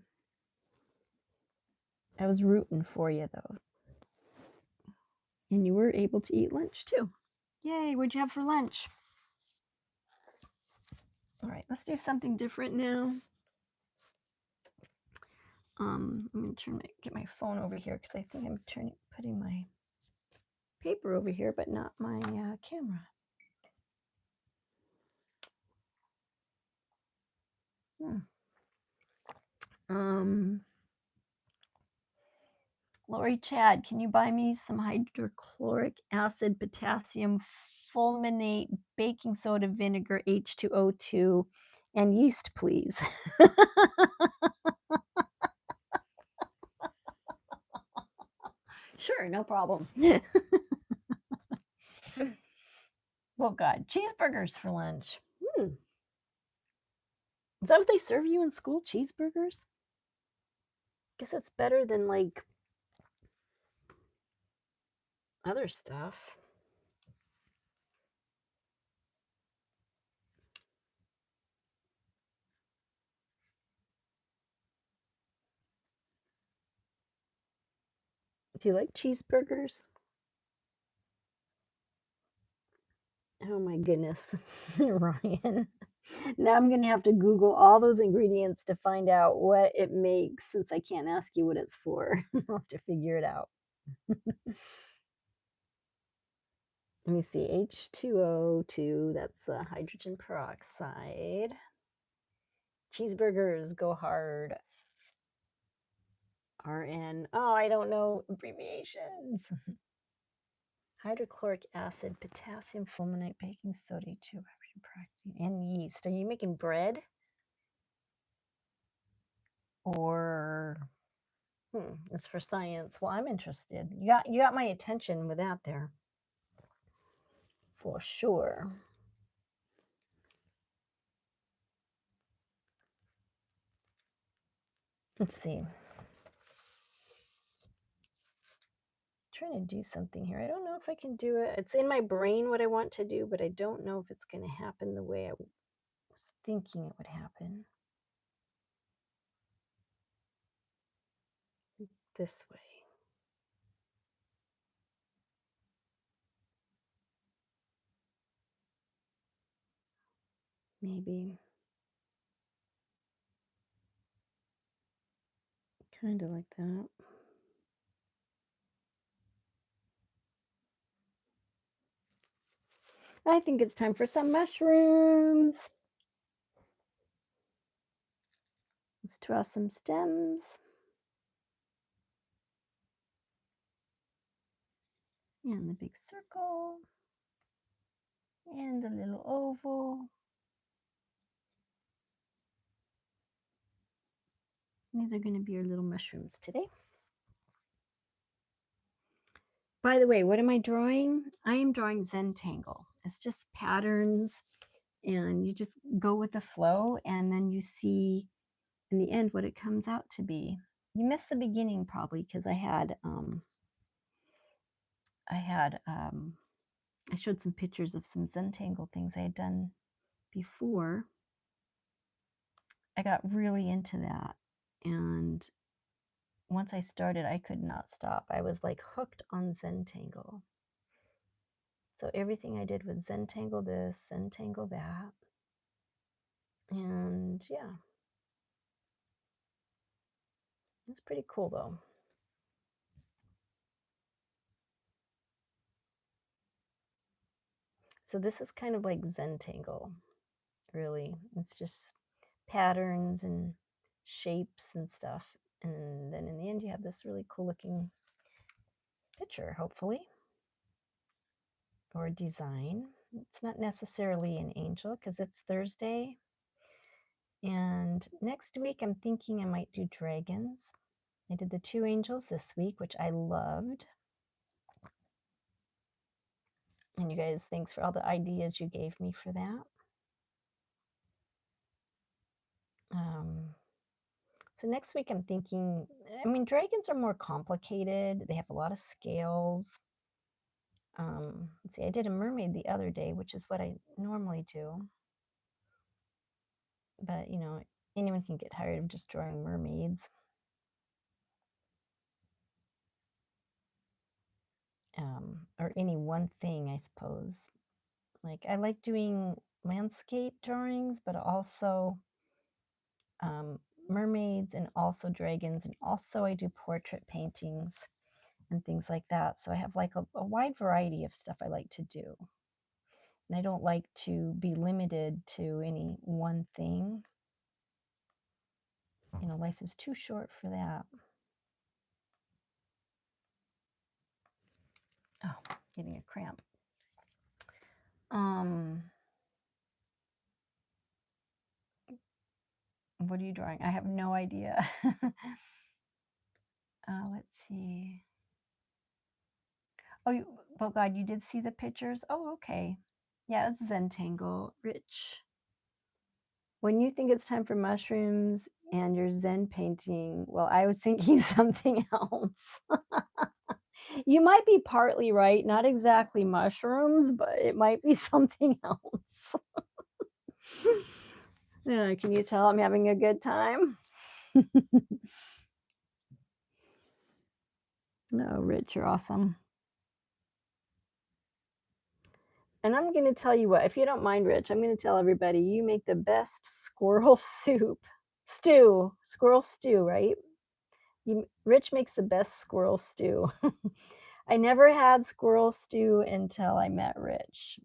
I was rooting for you, though. And you were able to eat lunch, too. Yay, what'd you have for lunch? All right, let's do something different now. I'm going to get my phone over here because I think I'm putting my paper over here, but not my camera. Lori Chad, can you buy me some hydrochloric acid, potassium fulminate, baking soda, vinegar, H2O2, and yeast, please? Sure, no problem. Oh, God. Cheeseburgers for lunch. Is that what they serve you in school? Cheeseburgers? Guess it's better than, like, other stuff. Do you like cheeseburgers? Oh my goodness, Ryan. Now I'm going to have to Google all those ingredients to find out what it makes since I can't ask you what it's for. I'll have to figure it out. Let me see. H2O2, that's hydrogen peroxide. Cheeseburgers go hard. RN. Oh, I don't know abbreviations. Hydrochloric acid, potassium fulminate, baking soda, H2O, hydrogen peroxide, and yeast. Are you making bread? Or it's for science. Well, I'm interested. You got my attention with that there. For sure. Let's see. Trying to do something here. I don't know if I can do it. It's in my brain what I want to do, but I don't know if it's going to happen the way I was thinking it would happen. This way. Maybe. Kind of like that. I think it's time for some mushrooms. Let's draw some stems. And the big circle. And the little oval. These are going to be our little mushrooms today. By the way, what am I drawing? I am drawing Zentangle. It's just patterns, and you just go with the flow, and then you see in the end what it comes out to be. You missed the beginning probably because I showed some pictures of some Zentangle things I had done before. I got really into that, and once I started, I could not stop. I was like hooked on Zentangle. So everything I did was Zentangle this, Zentangle that. And yeah, it's pretty cool though. So this is kind of like Zentangle, really. It's just patterns and shapes and stuff. And then in the end, you have this really cool looking picture, hopefully, or design. It's not necessarily an angel because it's Thursday. And next week, I'm thinking I might do dragons. I did the 2 angels this week, which I loved. And you guys, thanks for all the ideas you gave me for that. So next week I'm thinking, I mean, dragons are more complicated. They have a lot of scales. Let's see, I did a mermaid the other day, which is what I normally do. But, you know, anyone can get tired of just drawing mermaids. Or any one thing, I suppose. Like, I like doing landscape drawings, but also mermaids and also dragons, and also I do portrait paintings and things like that. So I have like a wide variety of stuff I like to do. And I don't like to be limited to any one thing. You know, life is too short for that. Oh, getting a cramp. What are you drawing? I have no idea. Let's see. Oh God, you did see the pictures? Oh, okay. Yeah, it's Zentangle. Rich. When you think it's time for mushrooms and your Zen painting, well, I was thinking something else. You might be partly right, not exactly mushrooms, but it might be something else. Yeah, can you tell I'm having a good time? No, Rich, you're awesome. And I'm going to tell you what, if you don't mind, Rich, I'm going to tell everybody you make the best squirrel squirrel stew, right? Rich makes the best squirrel stew. I never had squirrel stew until I met Rich.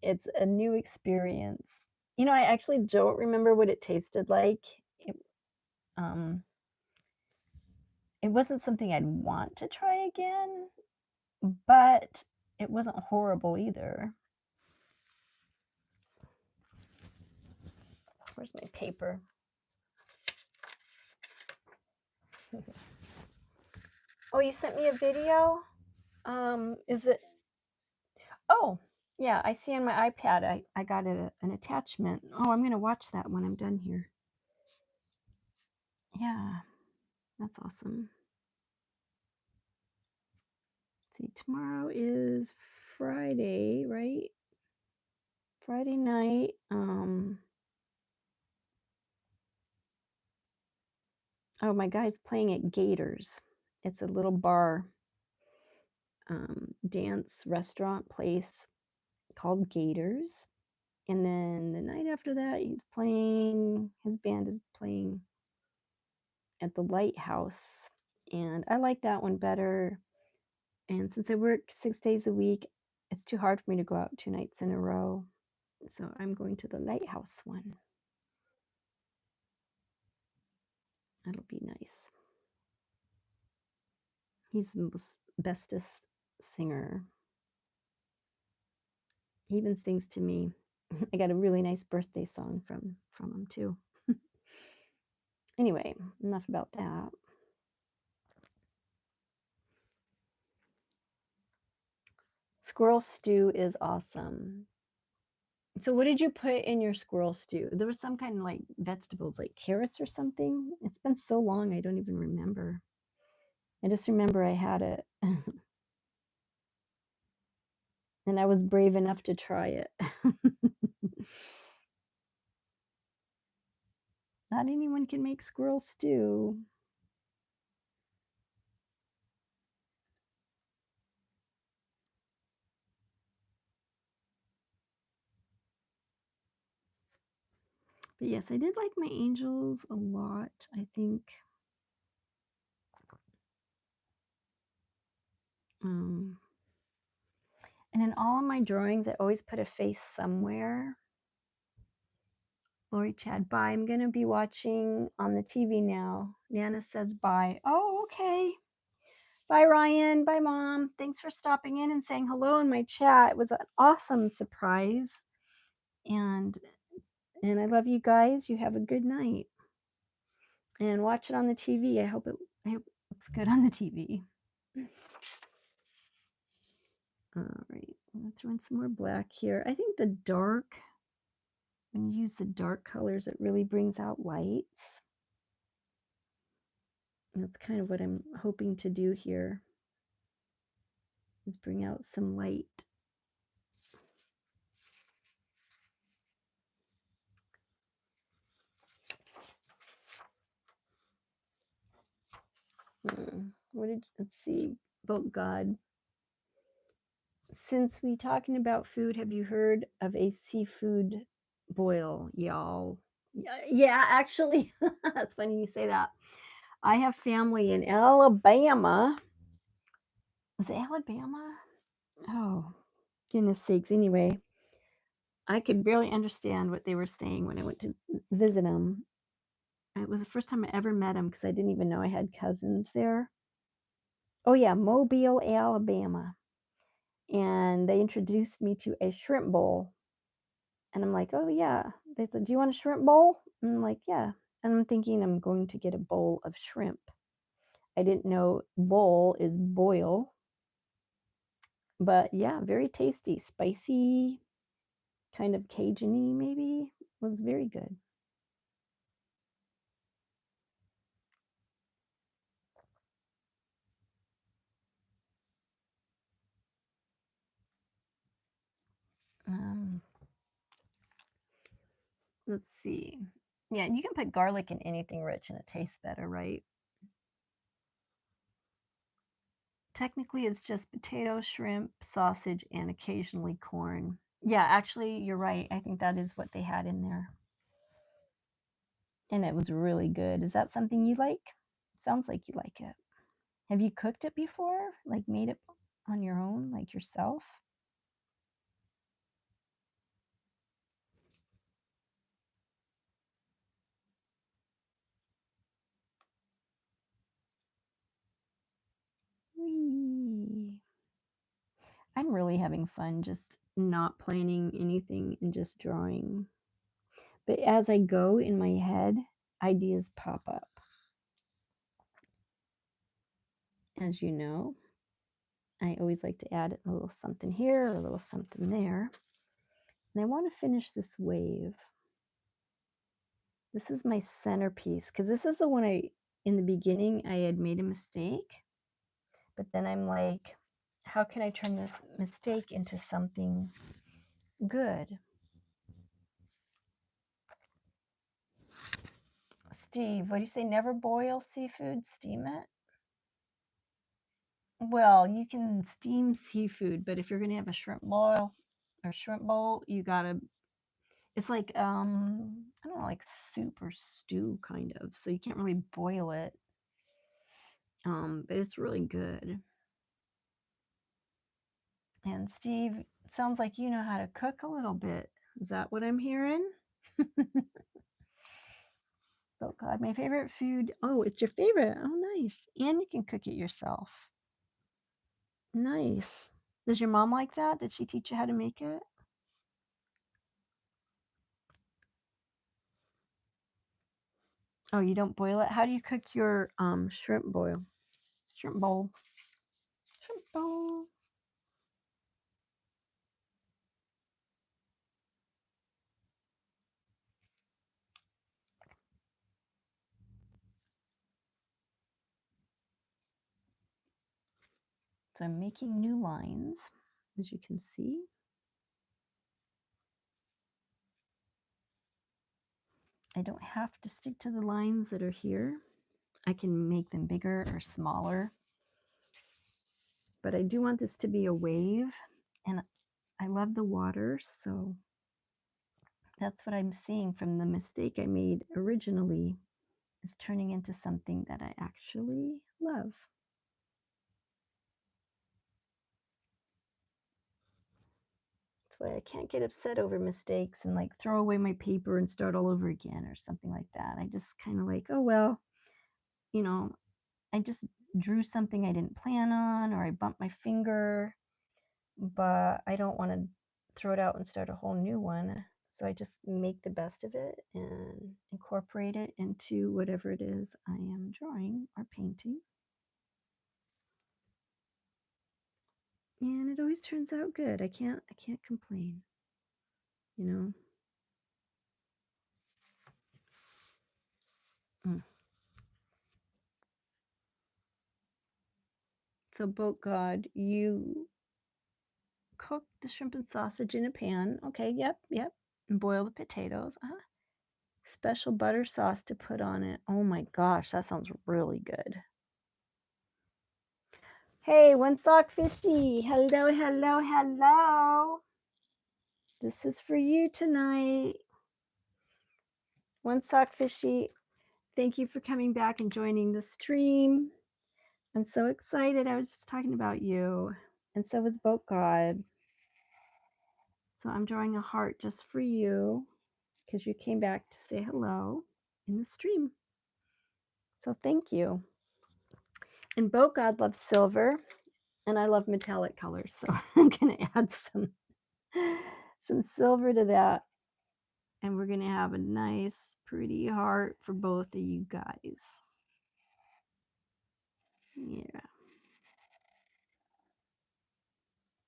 It's a new experience. You know, I actually don't remember what it tasted like. Um, it wasn't something I'd want to try again, but it wasn't horrible either. Where's my paper? Oh, you sent me a video? Is it? Oh, yeah, I see on my iPad. I got an attachment. Oh, I'm going to watch that when I'm done here. Yeah, that's awesome. See, tomorrow is Friday, right? Friday night. Oh, my guy's playing at Gators. It's a little bar, dance restaurant place called Gators. And then the night after that, his band is playing at the Lighthouse. And I like that one better. And since I work 6 days a week, it's too hard for me to go out 2 nights in a row. So I'm going to the Lighthouse one. That'll be nice. He's the bestest singer. He even sings to me. I got a really nice birthday song from him too. Anyway, enough about that. Squirrel stew is awesome. So what did you put in your squirrel stew? There was some kind of like vegetables, like carrots or something. It's been so long, I don't even remember. I just remember I had it. And I was brave enough to try it. Not anyone can make squirrel stew. But yes, I did like my angels a lot, I think. And in all of my drawings, I always put a face somewhere. Lori Chad, bye. I'm going to be watching on the TV now. Nana says bye. Oh, okay. Bye, Ryan. Bye, Mom. Thanks for stopping in and saying hello in my chat. It was an awesome surprise. And I love you guys. You have a good night. And watch it on the TV. I hope it looks good on the TV. All right. Let's run some more black here. I think the dark, when you use the dark colors, it really brings out lights. And that's kind of what I'm hoping to do here, is bring out some light. let's see, boat God. Since we talking about food, have you heard of a seafood boil, y'all? Yeah, actually, that's funny you say that. I have family in Alabama. Was it Alabama? Oh, goodness sakes. Anyway, I could barely understand what they were saying when I went to visit them. It was the first time I ever met them because I didn't even know I had cousins there. Oh, yeah, Mobile, Alabama. And they introduced me to a shrimp bowl. And I'm like, "Oh, yeah." They said, "Do you want a shrimp bowl?" And I'm like, "Yeah." And I'm thinking I'm going to get a bowl of shrimp. I didn't know bowl is boil, but yeah, very tasty, spicy, kind of Cajun-y maybe. Was very good. Um, let's see. Yeah, you can put garlic in anything rich and it tastes better, right? Technically, it's just potato, shrimp, sausage, and occasionally corn. Yeah, actually, you're right. I think that is what they had in there. And it was really good. Is that something you like? Sounds like you like it. Have you cooked it before? Like made it on your own, like yourself? Whee! I'm really having fun just not planning anything and just drawing. But as I go in my head, ideas pop up. As you know, I always like to add a little something here or a little something there. And I want to finish this wave. This is my centerpiece because this is the one in the beginning, I had made a mistake. But then I'm like, how can I turn this mistake into something good? Steve, what do you say? Never boil seafood, steam it? Well, you can steam seafood, but if you're going to have a shrimp boil or shrimp bowl, you got to, it's like, I don't know, like soup or stew kind of. So you can't really boil it. But it's really good. And Steve, sounds like you know how to cook a little bit. Is that what I'm hearing? Oh God, my favorite food. Oh, it's your favorite. Oh, nice. And you can cook it yourself. Nice. Does your mom like that? Did she teach you how to make it? Oh, you don't boil it? How do you cook your shrimp boil? Shrimp bowl. Shrimp bowl. So I'm making new lines, as you can see. I don't have to stick to the lines that are here. I can make them bigger or smaller. But I do want this to be a wave, and I love the water, so that's what I'm seeing from the mistake I made originally is turning into something that I actually love. That's why I can't get upset over mistakes and like throw away my paper and start all over again or something like that. I just kind of like, oh, well, you know, I just drew something I didn't plan on or I bumped my finger, but I don't want to throw it out and start a whole new one. So I just make the best of it and incorporate it into whatever it is I am drawing or painting. And it always turns out good. I can't complain, you know. Mm. So boat god, you cook the shrimp and sausage in a pan. Okay, yep. And boil the potatoes. Special butter sauce to put on it. Oh my gosh, that sounds really good. Hey, One Sock Fishy. Hello, hello, hello. This is for you tonight. One Sock Fishy, thank you for coming back and joining the stream. I'm so excited. I was just talking about you. And so was Boat God. So I'm drawing a heart just for you because you came back to say hello in the stream. So thank you. And Boat God loves silver, and I love metallic colors. So I'm going to add some silver to that. And we're going to have a nice, pretty heart for both of you guys. Yeah.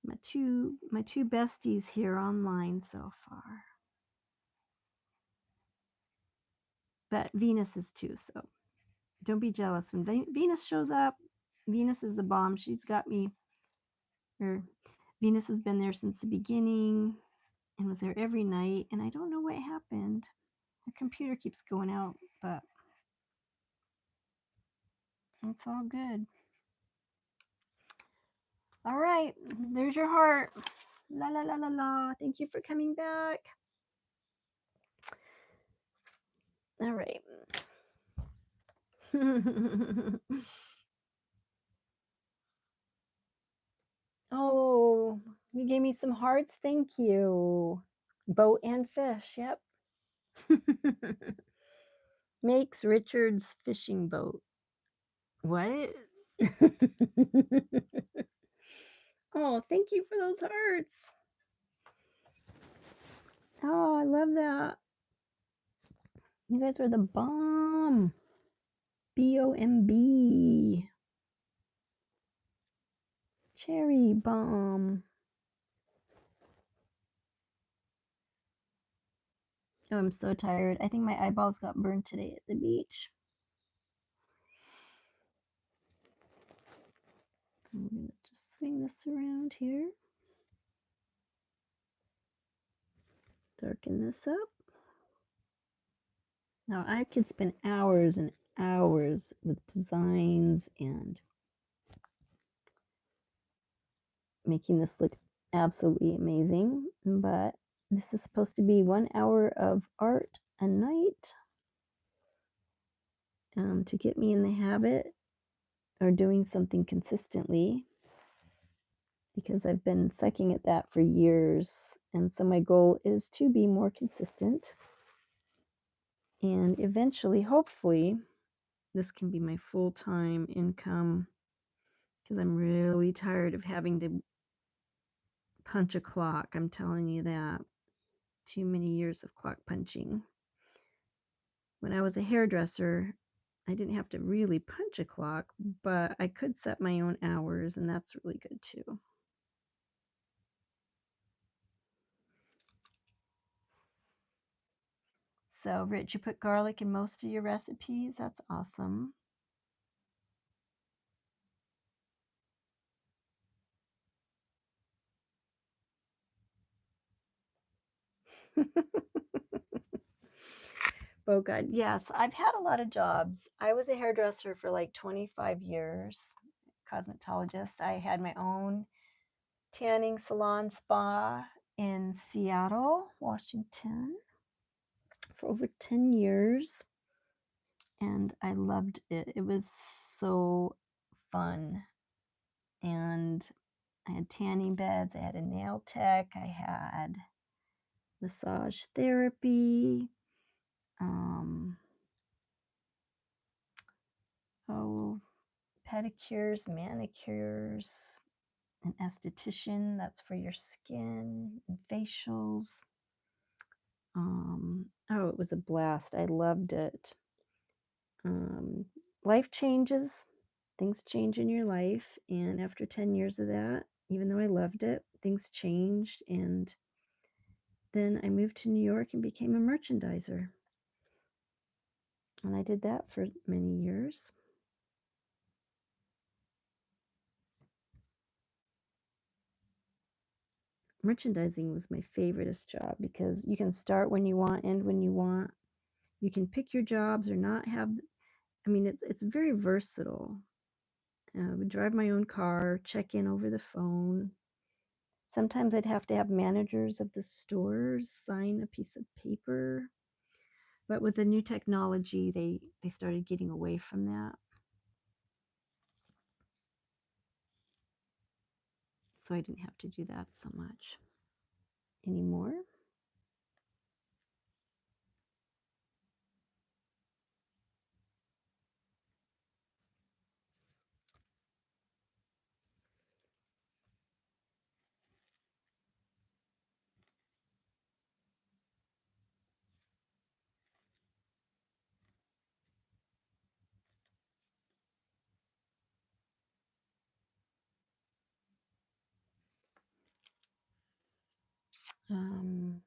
My two besties here online so far. But Venus is too, so don't be jealous when Venus shows up. Venus is the bomb. She's got me, or Venus has been there since the beginning and was there every night. And I don't know what happened. The computer keeps going out, but it's all good. All right, there's your heart. La la la la la. Thank you for coming back. All right. Oh, you gave me some hearts. Thank you. Boat and fish. Yep. Makes Richard's fishing boat. What? Oh, thank you for those hearts. Oh, I love that. You guys are the bomb. BOMB. Cherry bomb. Oh, I'm so tired. I think my eyeballs got burned today at the beach. I'm going to just swing this around here. Darken this up. Now I could spend hours and hours with designs and making this look absolutely amazing, but this is supposed to be 1 hour of art a night to get me in the habit or doing something consistently, because I've been sucking at that for years. And so my goal is to be more consistent. And eventually, hopefully, this can be my full-time income, because I'm really tired of having to punch a clock. I'm telling you that. Too many years of clock punching. When I was a hairdresser, I didn't have to really punch a clock, but I could set my own hours, and that's really good too. So, Rich, you put garlic in most of your recipes. That's awesome. Oh, God. Yes, I've had a lot of jobs. I was a hairdresser for like 25 years, cosmetologist. I had my own tanning salon spa in Seattle, Washington for over 10 years. And I loved it. It was so fun. And I had tanning beds, I had a nail tech, I had massage therapy, pedicures, manicures, an esthetician, that's for your skin, and facials. It was a blast. I loved it. Life changes, things change in your life. And after 10 years of that, even though I loved it, things changed. And then I moved to New York and became a merchandiser. And I did that for many years. Merchandising was my favoriteest job because you can start when you want, end when you want. You can pick your jobs or not have. I mean, it's very versatile. would drive my own car, check in over the phone. Sometimes I'd have to have managers of the stores sign a piece of paper. But with the new technology, they started getting away from that. So I didn't have to do that so much anymore. Um,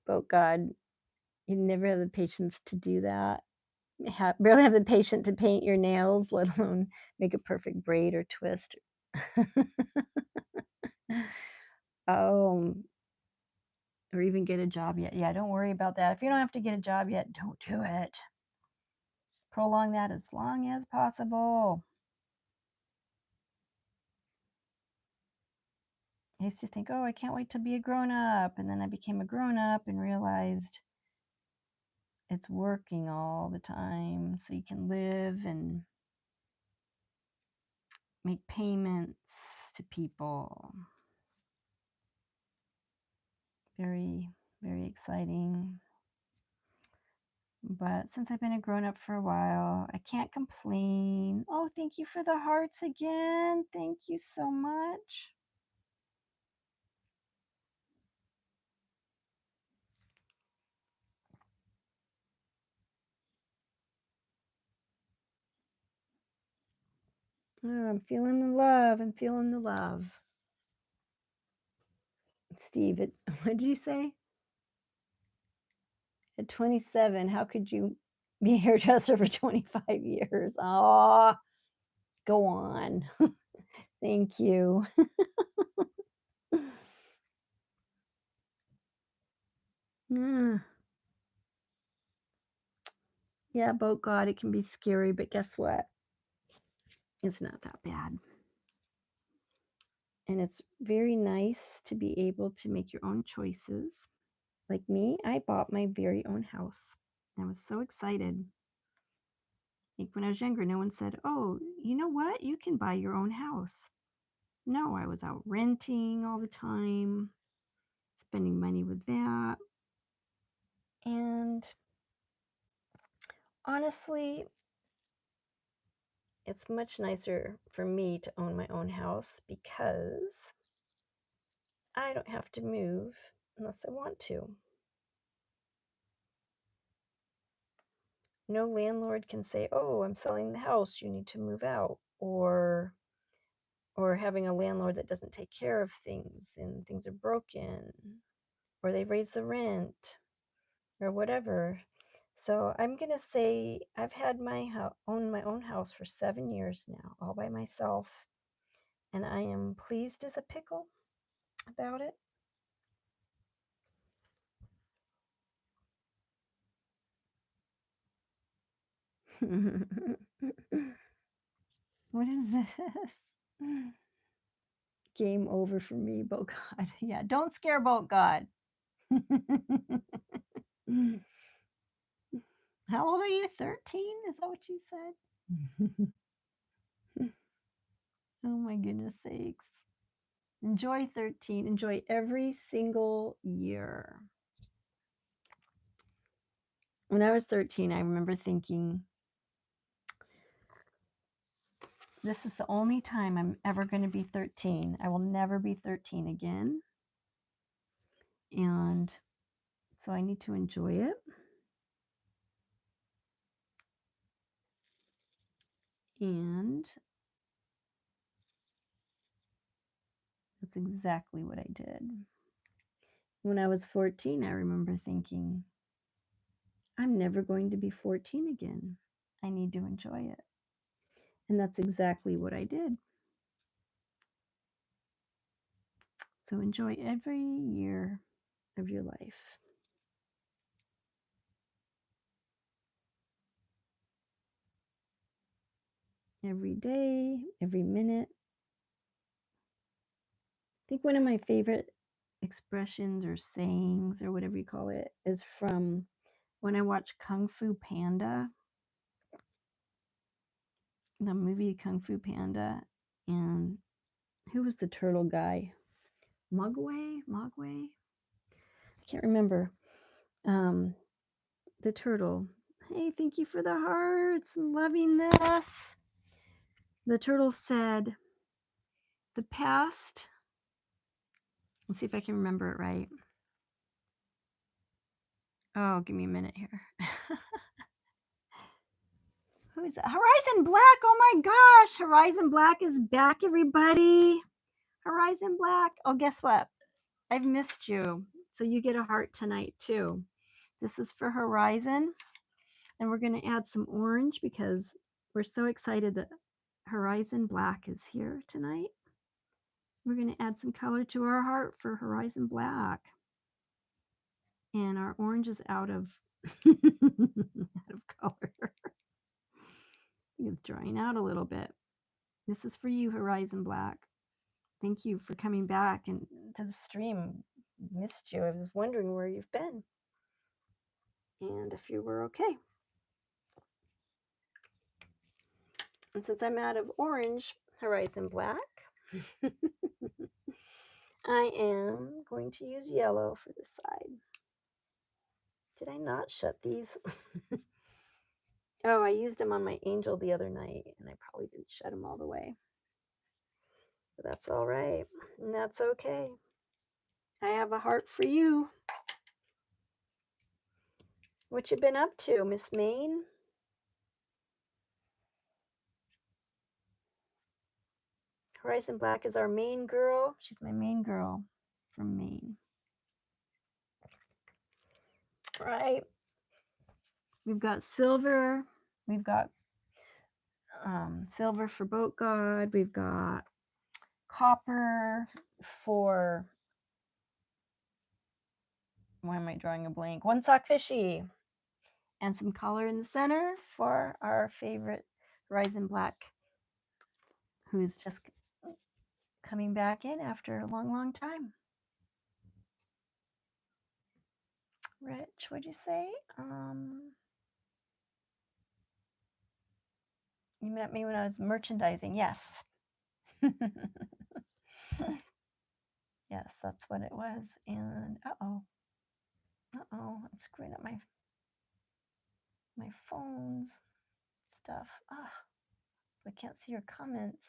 but God, you never have the patience to do that. Barely have the patience to paint your nails, let alone make a perfect braid or twist. um, or even get a job yet. Yeah, don't worry about that. If you don't have to get a job yet, don't do it. Prolong that as long as possible. I used to think, oh, I can't wait to be a grown up. And then I became a grown up and realized it's working all the time so you can live and make payments to people. Very, very exciting. But since I've been a grown up for a while, I can't complain. Oh, thank you for the hearts again. Thank you so much. Oh, I'm feeling the love. I'm feeling the love. Steve, what did you say? At 27, how could you be a hairdresser for 25 years? Oh, go on. Thank you. Mm. Yeah, boat God, it can be scary, but guess what? It's not that bad. And it's very nice to be able to make your own choices. Like me, I bought my very own house. I was so excited. Like when I was younger, no one said, oh, you know what? You can buy your own house. No, I was out renting all the time, spending money with that. And honestly, it's much nicer for me to own my own house because I don't have to move unless I want to. No landlord can say, "Oh, I'm selling the house, you need to move out," or having a landlord that doesn't take care of things and things are broken or they raise the rent or whatever. So I'm gonna say I've had owned my own house for 7 years now, all by myself, and I am pleased as a pickle about it. What is this? Game over for me, Boat God. Yeah, don't scare Boat God. How old are you? 13? Is that what you said? Oh my goodness sakes. Enjoy 13. Enjoy every single year. When I was 13, I remember thinking, this is the only time I'm ever going to be 13. I will never be 13 again. And so I need to enjoy it. And that's exactly what I did. When I was 14, I remember thinking, I'm never going to be 14 again. I need to enjoy it. And that's exactly what I did. So enjoy every year of your life. every day, every minute. I think one of my favorite expressions or sayings or whatever you call it is from when I watch Kung Fu Panda, the movie Kung Fu Panda, and who was the turtle guy? Mugway? Mogwai? I can't remember. The turtle. Hey, thank you for the hearts. I'm loving this. The turtle said, the past. Let's see if I can remember it right. Oh, give me a minute here. Who is that? Horizon Black. Oh my gosh. Horizon Black is back, everybody. Horizon Black. Oh, guess what? I've missed you. So you get a heart tonight, too. This is for Horizon. And we're going to add some orange because we're so excited that Horizon Black is here tonight. We're going to add some color to our heart for Horizon Black. And our orange is out of, out of color. It's drying out a little bit. This is for you, Horizon Black. Thank you for coming back and to the stream. Missed you. I was wondering where you've been. And if you were okay. And since I'm out of orange, Horizon Black, I am going to use yellow for this side. Did I not shut these? Oh, I used them on my angel the other night, and I probably didn't shut them all the way. But that's all right, and that's okay. I have a heart for you. What you been up to, Miss Maine? Horizon Black is our main girl. She's my main girl from Maine. Right. We've got silver. We've got silver for Boat God. We've got copper for, why am I drawing a blank? One Sock Fishy. And some color in the center for our favorite Horizon Black, who's just coming back in after a long, long time. Rich, what'd you say? You met me when I was merchandising. Yes. Yes, that's what it was. And I'm screwing up my phone's stuff. I can't see your comments.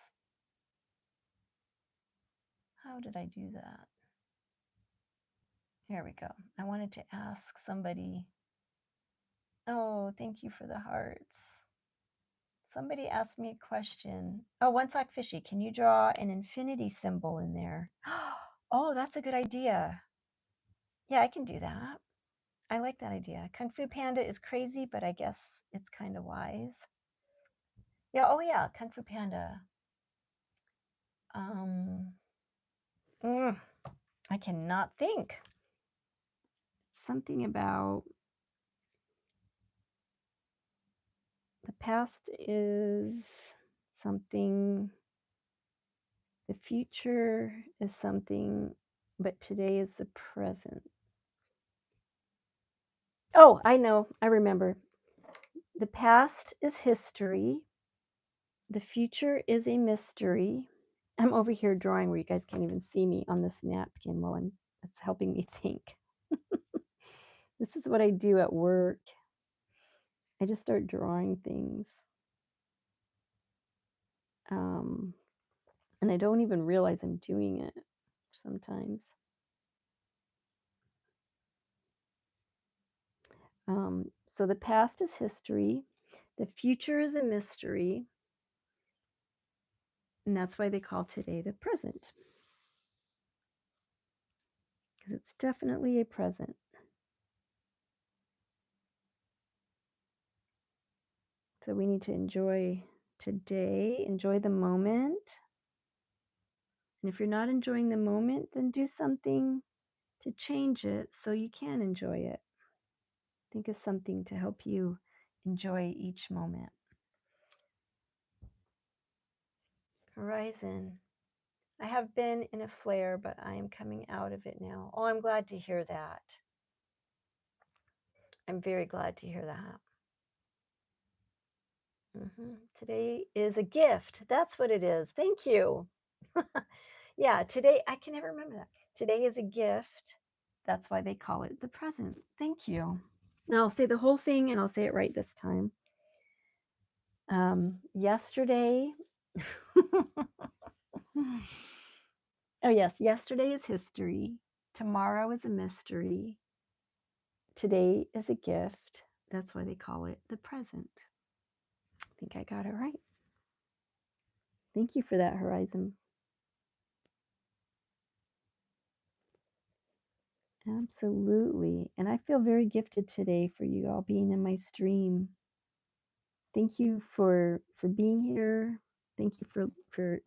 How did I do that? Here we go. I wanted to ask somebody. Oh, thank you for the hearts. Somebody asked me a question. Oh, One Sock Fishy, can you draw an infinity symbol in there? Oh, that's a good idea. Yeah, I can do that. I like that idea. Kung Fu Panda is crazy, but I guess it's kind of wise. Yeah, oh yeah, Kung Fu Panda. I cannot think. Something about the past is something, the future is something, but today is the present. Oh, I know. I remember. The past is history. The future is a mystery. I'm over here drawing where you guys can't even see me on this napkin while it's helping me think. This is what I do at work. I just start drawing things. And I don't even realize I'm doing it sometimes. So the past is history. The future is a mystery. And that's why they call today the present. Because it's definitely a present. So we need to enjoy today, enjoy the moment. And if you're not enjoying the moment, then do something to change it so you can enjoy it. Think of something to help you enjoy each moment. Horizon. I have been in a flare, but I am coming out of it now. Oh, I'm glad to hear that. I'm very glad to hear that. Today is a gift. That's what it is. Thank you. Yeah, today, I can never remember that. Today is a gift. That's why they call it the present. Thank you. Now I'll say the whole thing and I'll say it right this time. Yesterday, oh yes, yesterday is history. Tomorrow is a mystery. Today is a gift. That's why they call it the present. I think I got it right. Thank you for that, Horizon. Absolutely. And I feel very gifted today for you all being in my stream. Thank you for being here. Thank you for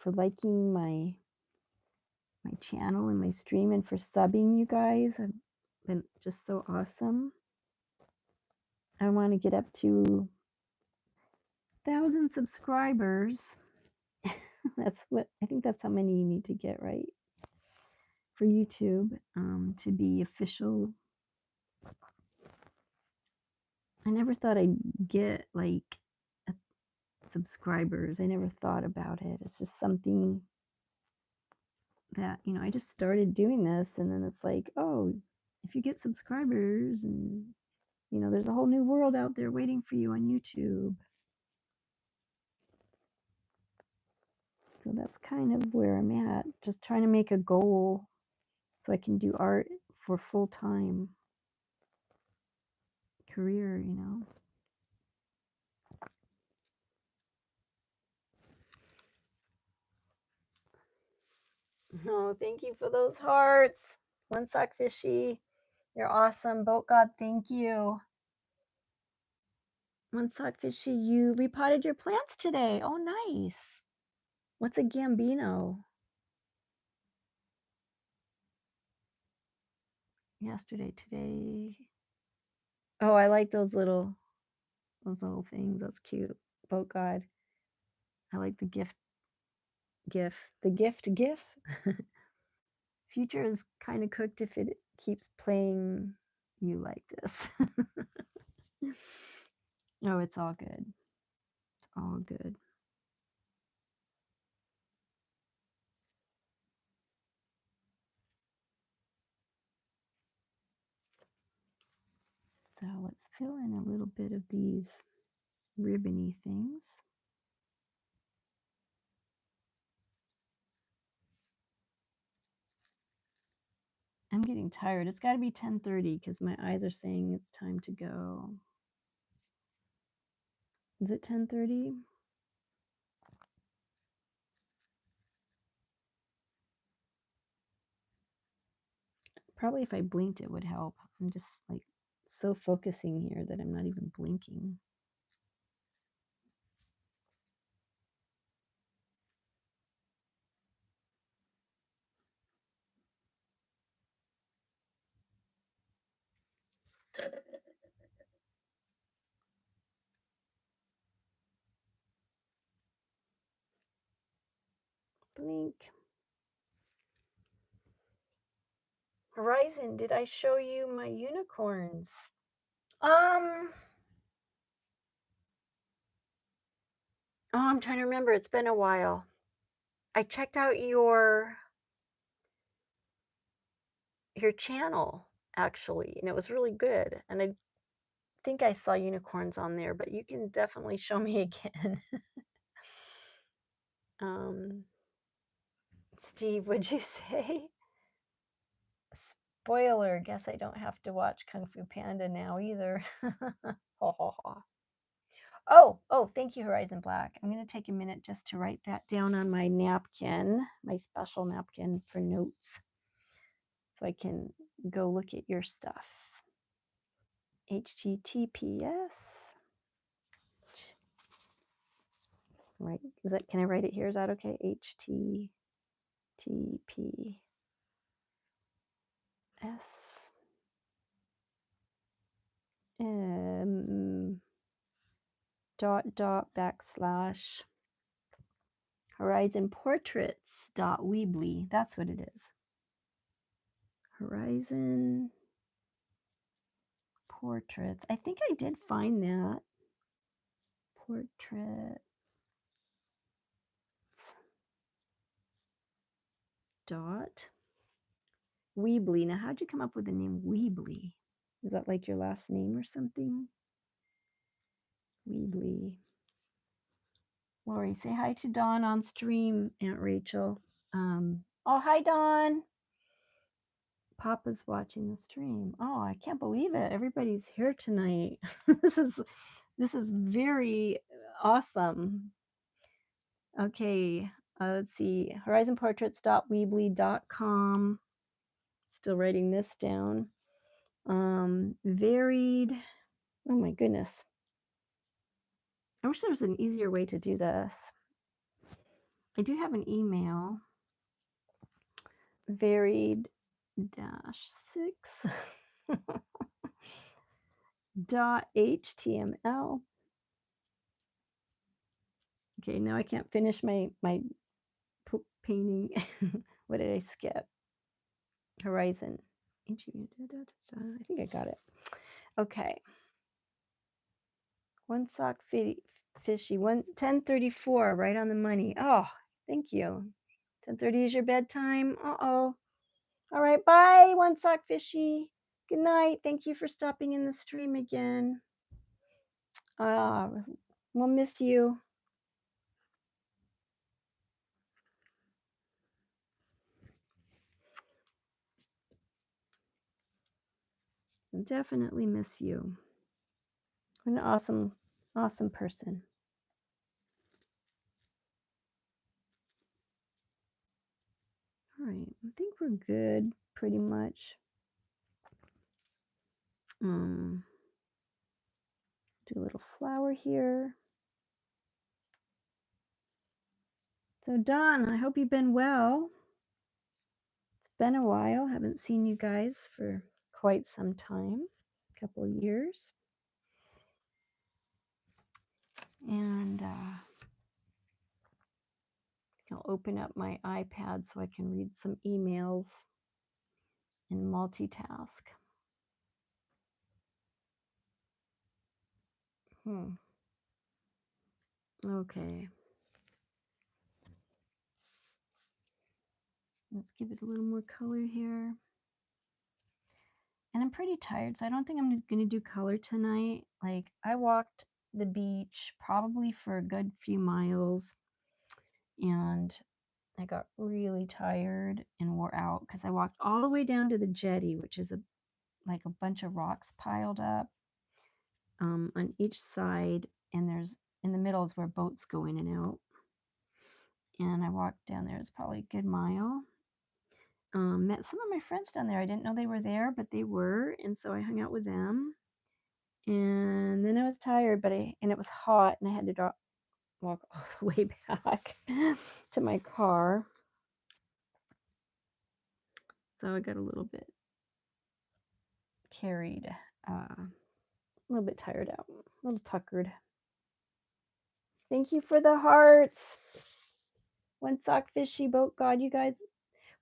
liking my channel and my stream and for subbing, you guys. I've been just so awesome. I want to get up to 1,000 subscribers. That's what I think, that's how many you need to get, right? For YouTube to be official. I never thought I'd get like subscribers. I never thought about it. It's just something that, I just started doing this, and then it's like, oh, if you get subscribers, and there's a whole new world out there waiting for you on YouTube. So that's kind of where I'm at, just trying to make a goal so I can do art for full-time career. Oh, thank you for those hearts. One sock fishy, you're awesome. Boat God, thank you. One sock fishy, you repotted your plants today. Oh, nice. What's a gambino? Yesterday, today. Oh, I like those little things. That's cute. Boat God. I like the gift. Future is kind of cooked if it keeps playing you like this. Oh, it's all good. It's all good. So let's fill in a little bit of these ribbony things. I'm getting tired. It's got to be 10:30 because my eyes are saying it's time to go. Is it 10:30? Probably if I blinked it would help. I'm just like so focusing here that I'm not even blinking. Blink. Horizon, did I show you my unicorns? Oh, I'm trying to remember. It's been a while. I checked out your channel actually, and it was really good. And I think I saw unicorns on there, but you can definitely show me again. Steve, would you say? Spoiler, guess I don't have to watch Kung Fu Panda now either. Oh, thank you, Horizon Black. I'm going to take a minute just to write that down on my napkin, my special napkin for notes, so I can go look at your stuff. HTTPS. Right? Is that? Can I write it here? Is that okay? HTTPS. Dot backslash horizonportraits.weebly. That's what it is. Horizon Portraits. I think I did find that. Portraits. Dot Weebly. Now, how'd you come up with the name Weebly? Is that like your last name or something? Weebly. Lori, say hi to Dawn on stream, Aunt Rachel. Oh, hi, Dawn. Papa's watching the stream. Oh, I can't believe it. Everybody's here tonight. this is very awesome. Okay, let's see. horizonportraits.weebly.com. Still writing this down. Varied. Oh my goodness. I wish there was an easier way to do this. I do have an email. Varied dash 6 dot html. Okay, now I can't finish my painting. What did I skip? Horizon. I think I got it. Okay. One sock fishy. 10:34, right on the money. Oh, thank you. 10:30 is your bedtime. Uh-oh. All right, bye, One Sock Fishy. Good night. Thank you for stopping in the stream again. We'll miss you. I'll definitely miss you. An awesome, awesome person. All right, I think we're good, pretty much. Do a little flower here. So Dawn, I hope you've been well. It's been a while. Haven't seen you guys for quite some time, a couple of years. And I'll open up my iPad so I can read some emails and multitask. Okay. Let's give it a little more color here. And I'm pretty tired, so I don't think I'm going to do color tonight. Like, I walked the beach probably for a good few miles, and I got really tired and wore out because I walked all the way down to the jetty, which is like a bunch of rocks piled up on each side, and there's in the middle is where boats go in and out. And I walked down there. It's probably a good mile. Met some of my friends down there. I didn't know they were there, but they were, and so I hung out with them. And then I was tired, and it was hot, and I had to walk all the way back to my car. So I got a little bit carried, a little bit tired out, a little tuckered. Thank you for the hearts. One Sock Fishy, Boat God, you guys.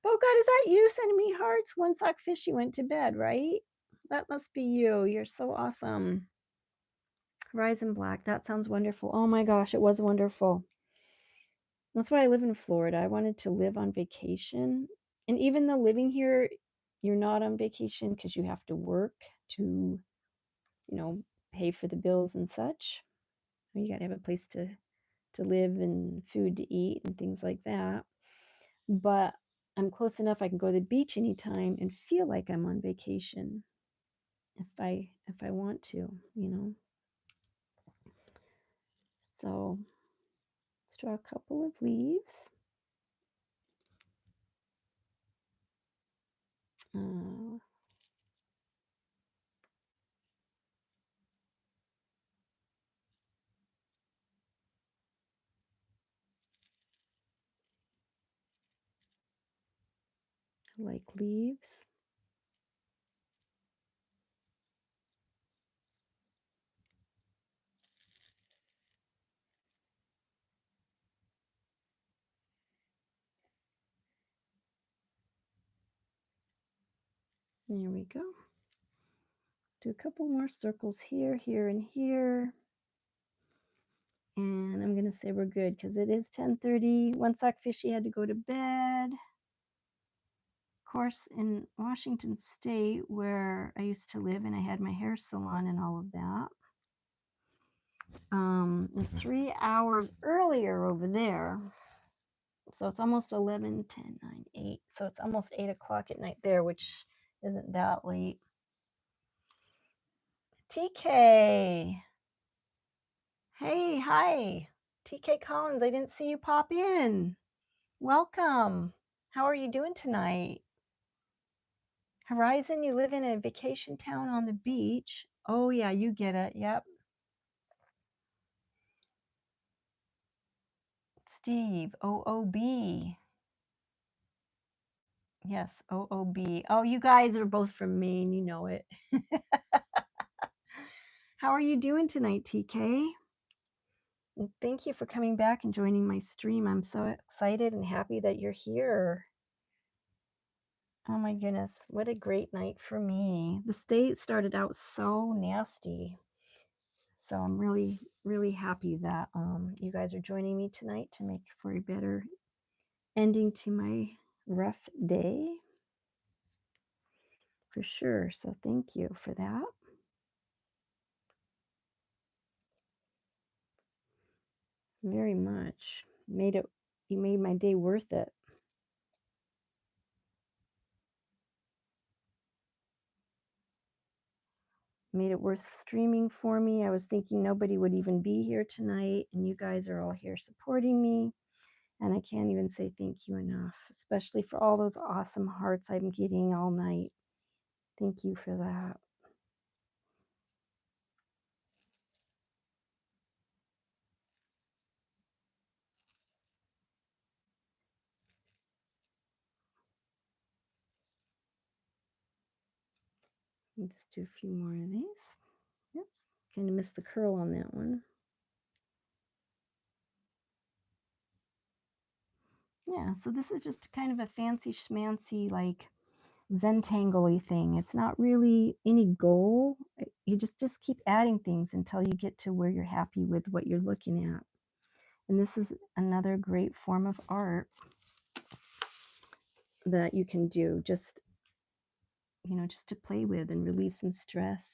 Boat God, is that you sending me hearts? One Sock Fishy went to bed, right? That must be you. You're so awesome. Horizon Black, that sounds wonderful. Oh my gosh, it was wonderful. That's why I live in Florida. I wanted to live on vacation. And even though living here, you're not on vacation because you have to work to, pay for the bills and such. You got to have a place to live and food to eat and things like that. But I'm close enough I can go to the beach anytime and feel like I'm on vacation if I want to, So let's draw a couple of leaves. Like leaves. There we go. Do a couple more circles here, here, and here. And I'm going to say we're good because it is 10:30. One sock fishy had to go to bed. Of course, in Washington State, where I used to live and I had my hair salon and all of that, it's 3 hours earlier over there. So it's almost 11, 10, 9, 8. So it's almost 8 o'clock at night there, which isn't that late. TK. Hey, hi. TK Collins, I didn't see you pop in. Welcome. How are you doing tonight? Horizon, you live in a vacation town on the beach. Oh, yeah, you get it. Yep. Steve, OOB. Yes, OOB. Oh, you guys are both from Maine. You know it. How are you doing tonight, TK? And thank you for coming back and joining my stream. I'm so excited and happy that you're here. Oh my goodness, what a great night for me. The state started out so nasty. So I'm really, really happy that you guys are joining me tonight to make for a better ending to my rough day. For sure. So thank you for that. Very much. You made my day worth it. Made it worth streaming for me. I was thinking nobody would even be here tonight, and you guys are all here supporting me. And I can't even say thank you enough, especially for all those awesome hearts I'm getting all night. Thank you for that. Let's do a few more of these. Oops, kind of missed the curl on that one. Yeah, so this is just kind of a fancy schmancy, like Zentangle-y thing. It's not really any goal. You just keep adding things until you get to where you're happy with what you're looking at. And this is another great form of art that you can do just to play with and relieve some stress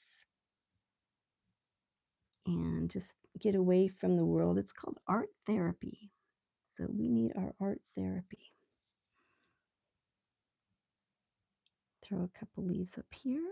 and just get away from the world. It's called art therapy. So we need our art therapy. Throw a couple leaves up here.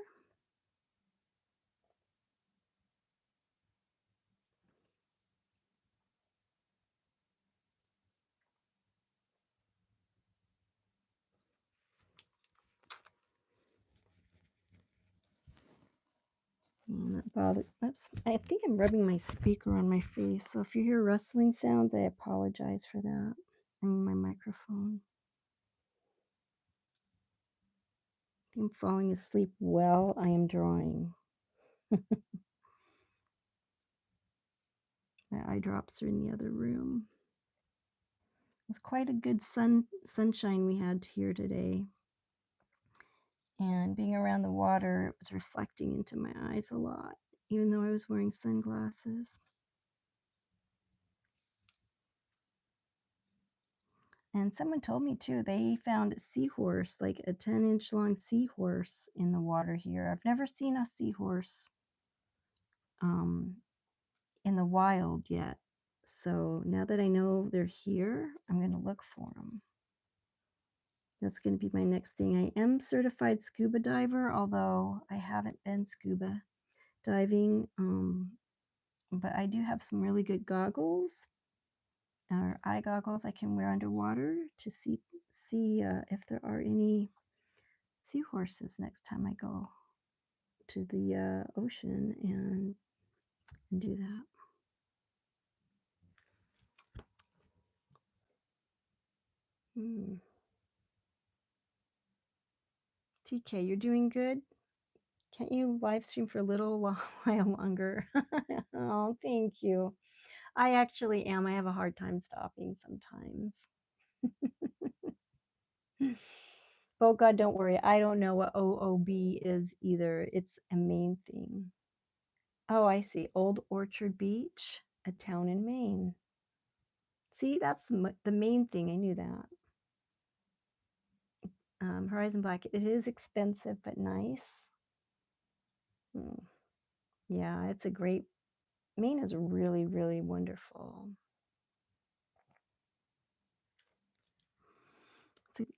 And that bothered, oops, I think I'm rubbing my speaker on my face. So if you hear rustling sounds, I apologize for that. I mean, my microphone. I'm falling asleep while I am drawing. My eye drops are in the other room. It was quite a good sunshine we had here today. And being around the water, it was reflecting into my eyes a lot, even though I was wearing sunglasses. And someone told me too, they found a seahorse, like a 10-inch long seahorse in the water here. I've never seen a seahorse in the wild yet. So now that I know they're here, I'm going to look for them. That's going to be my next thing. I am certified scuba diver, although I haven't been scuba diving. But I do have some really good goggles or eye goggles I can wear underwater to see if there are any seahorses next time I go to the ocean and do that. TK, you're doing good? Can't you live stream for a little while longer? Oh, thank you. I actually am. I have a hard time stopping sometimes. Oh God, don't worry. I don't know what OOB is either. It's a Maine thing. Oh, I see. Old Orchard Beach, a town in Maine. See, that's the main thing. I knew that. Horizon Black. It is expensive, but nice. Mm, yeah, it's a great. Maine is really, really wonderful.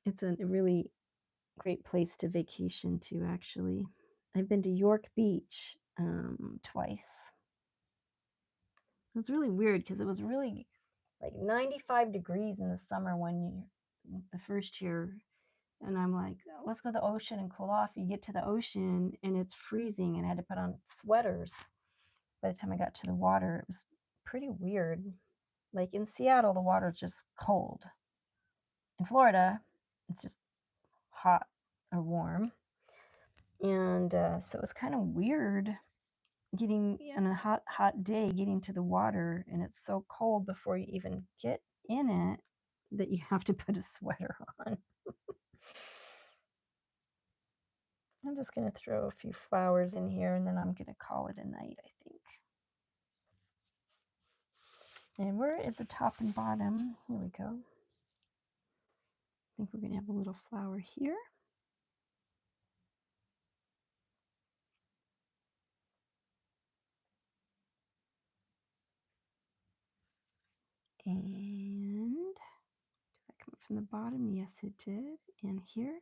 It's a really great place to vacation to, actually. I've been to York Beach twice. It was really weird because it was really like 95 degrees in the summer one year, the first year. And I'm like, let's go to the ocean and cool off. You get to the ocean and it's freezing, and I had to put on sweaters. By the time I got to the water, it was pretty weird. Like in Seattle, the water's just cold. In Florida, it's just hot or warm. And so it was kind of weird getting on a hot day, getting to the water, and it's so cold before you even get in it that you have to put a sweater on. I'm just going to throw a few flowers in here, and then I'm going to call it a night, I think. And where is the top and bottom? Here we go. I think we're going to have a little flower here. And did that come up from the bottom? Yes, it did. And here.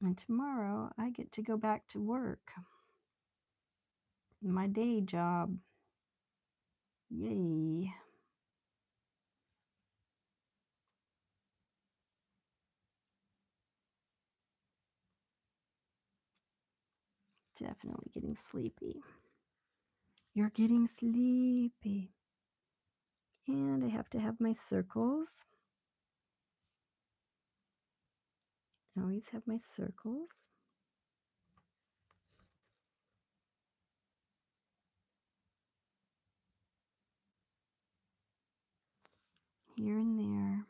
And tomorrow I get to go back to work. My day job. Yay. Definitely getting sleepy. You're getting sleepy. And I have to have my circles. I always have my circles. Here and there.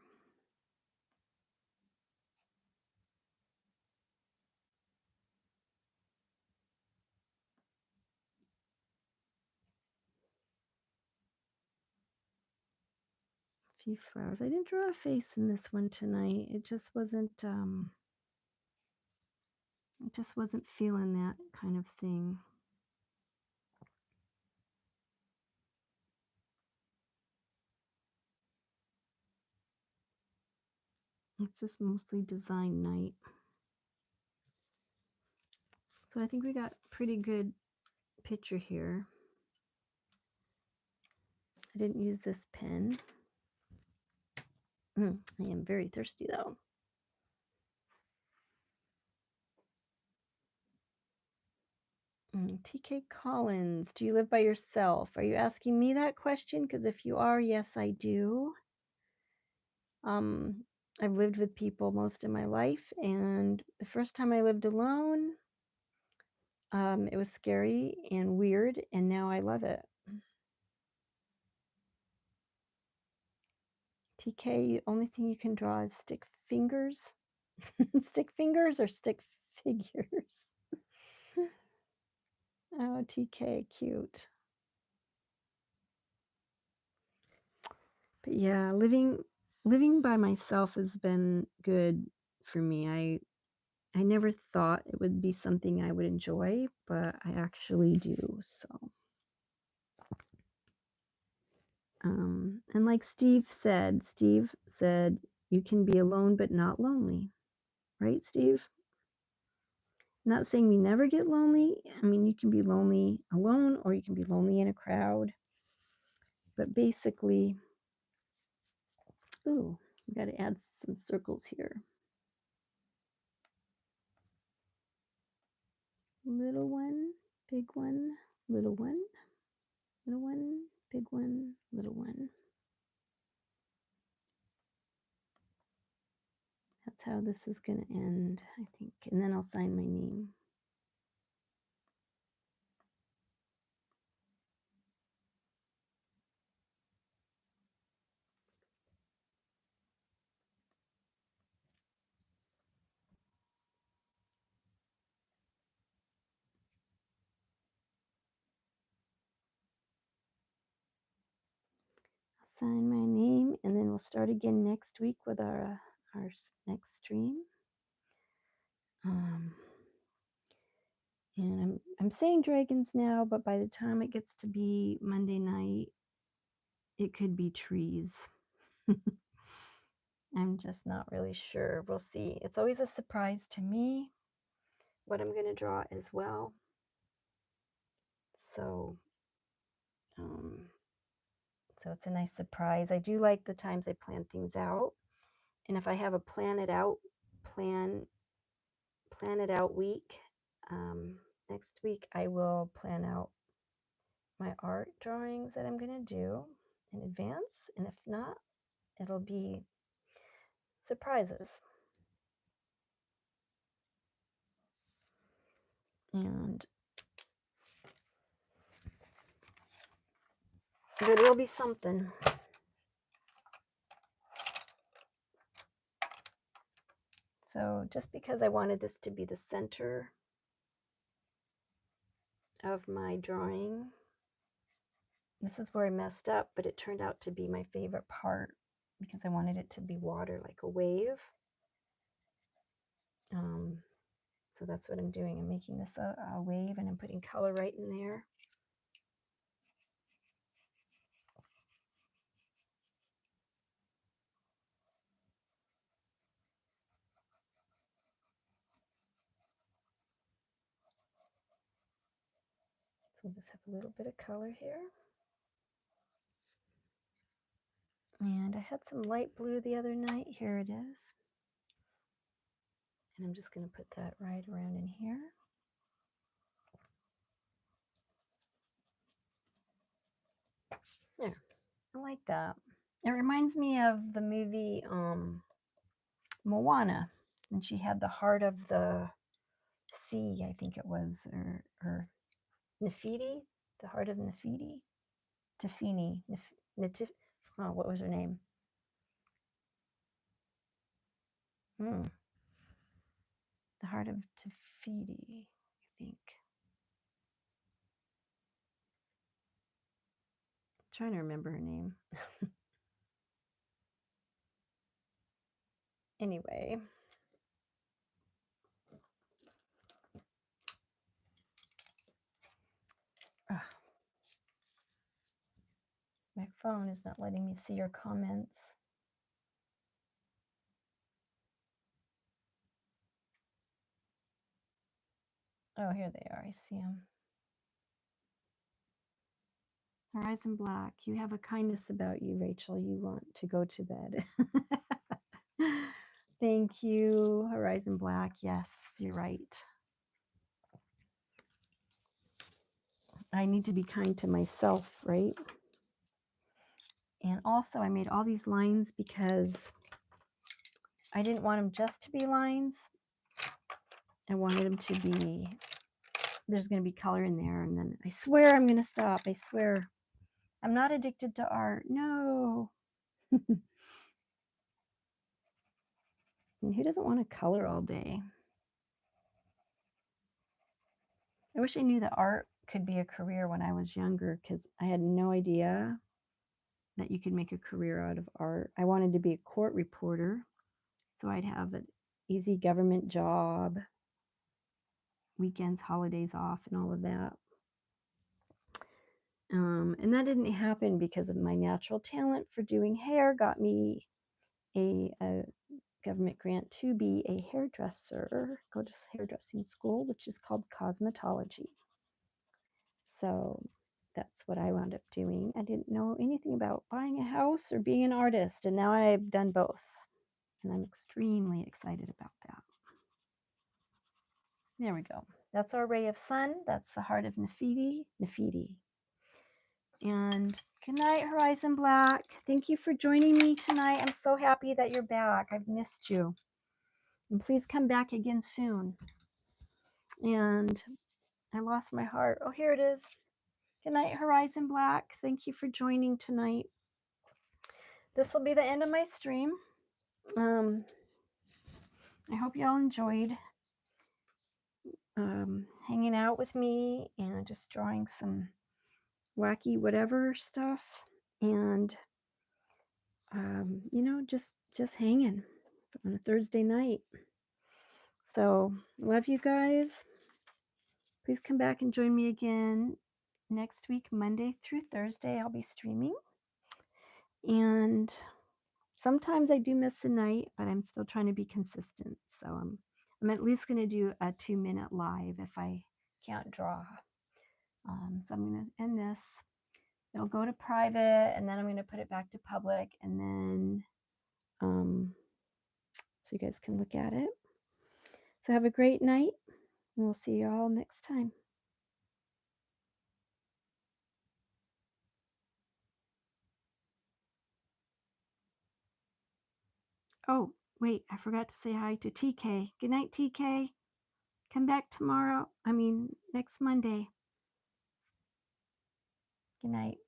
A few flowers. I didn't draw a face in this one tonight. It just wasn't feeling that kind of thing. It's just mostly design night. So I think we got a pretty good picture here. I didn't use this pen. I am very thirsty though. TK Collins, do you live by yourself? Are you asking me that question? Because if you are, yes, I do. I've lived with people most of my life, and the first time I lived alone, it was scary and weird, and now I love it. TK, only thing you can draw is stick fingers. Stick fingers or stick figures? Oh, TK, cute. But yeah, living by myself has been good for me. I never thought it would be something I would enjoy, but I actually do. So, and like Steve said, you can be alone but not lonely, right, Steve? Not saying we never get lonely. I mean, you can be lonely alone or you can be lonely in a crowd. But basically, ooh, we got to add some circles here. Little one, big one, little one, little one, big one, little one. That's how this is going to end, I think. And then I'll sign my name. sign my name, and then we'll start again next week with our next stream. And I'm saying dragons now, but by the time it gets to be Monday night, it could be trees. I'm just not really sure. We'll see. It's always a surprise to me what I'm going to draw as well. So it's a nice surprise. I do like the times I plan things out. And if I have a plan it out week, next week I will plan out my art drawings that I'm going to do in advance. And if not, it'll be surprises. But it'll be something. So just because I wanted this to be the center of my drawing, this is where I messed up, but it turned out to be my favorite part because I wanted it to be water, like a wave. So that's what I'm doing. I'm making this a wave, and I'm putting color right in there. So we'll just have a little bit of color here. And I had some light blue the other night. Here it is. And I'm just going to put that right around in here. There. I like that. It reminds me of the movie Moana, when she had the heart of the sea, I think it was, or Nefidi, the heart of Nefidi, Tefini, what was her name? The heart of Tefidi, I think. I'm trying to remember her name. Anyway. My phone is not letting me see your comments. Oh, here they are. I see them. Horizon Black, you have a kindness about you, Rachel. You want to go to bed. Thank you, Horizon Black. Yes, you're right. I need to be kind to myself, right? And also, I made all these lines because I didn't want them just to be lines. I wanted them to be, there's going to be color in there. And then I swear I'm going to stop. I swear. I'm not addicted to art. No. And who doesn't want to color all day? I wish I knew that art could be a career when I was younger, because I had no idea that you could make a career out of art. I wanted to be a court reporter, so I'd have an easy government job, weekends, holidays off, and all of that. And that didn't happen because of my natural talent for doing hair got me a government grant to be a hairdresser, go to hairdressing school, which is called cosmetology. So that's what I wound up doing. I didn't know anything about buying a house or being an artist, and now I've done both. And I'm extremely excited about that. There we go. That's our ray of sun. That's the heart of Nefidi. And good night, Horizon Black. Thank you for joining me tonight. I'm so happy that you're back. I've missed you. And please come back again soon. And I lost my heart. Oh, here it is. Good night, Horizon Black. Thank you for joining tonight. This will be the end of my stream. I hope you all enjoyed hanging out with me and just drawing some wacky whatever stuff. And just hanging on a Thursday night. So, love you guys. Please come back and join me again next week, Monday through Thursday. I'll be streaming. And sometimes I do miss a night, but I'm still trying to be consistent. So I'm at least going to do a 2-minute live if I can't draw. So I'm going to end this. It'll go to private, and then I'm going to put it back to public, and then so you guys can look at it. So have a great night, and we'll see you all next time. Oh, wait, I forgot to say hi to TK. Good night, TK. Come back tomorrow. I mean, next Monday. Good night.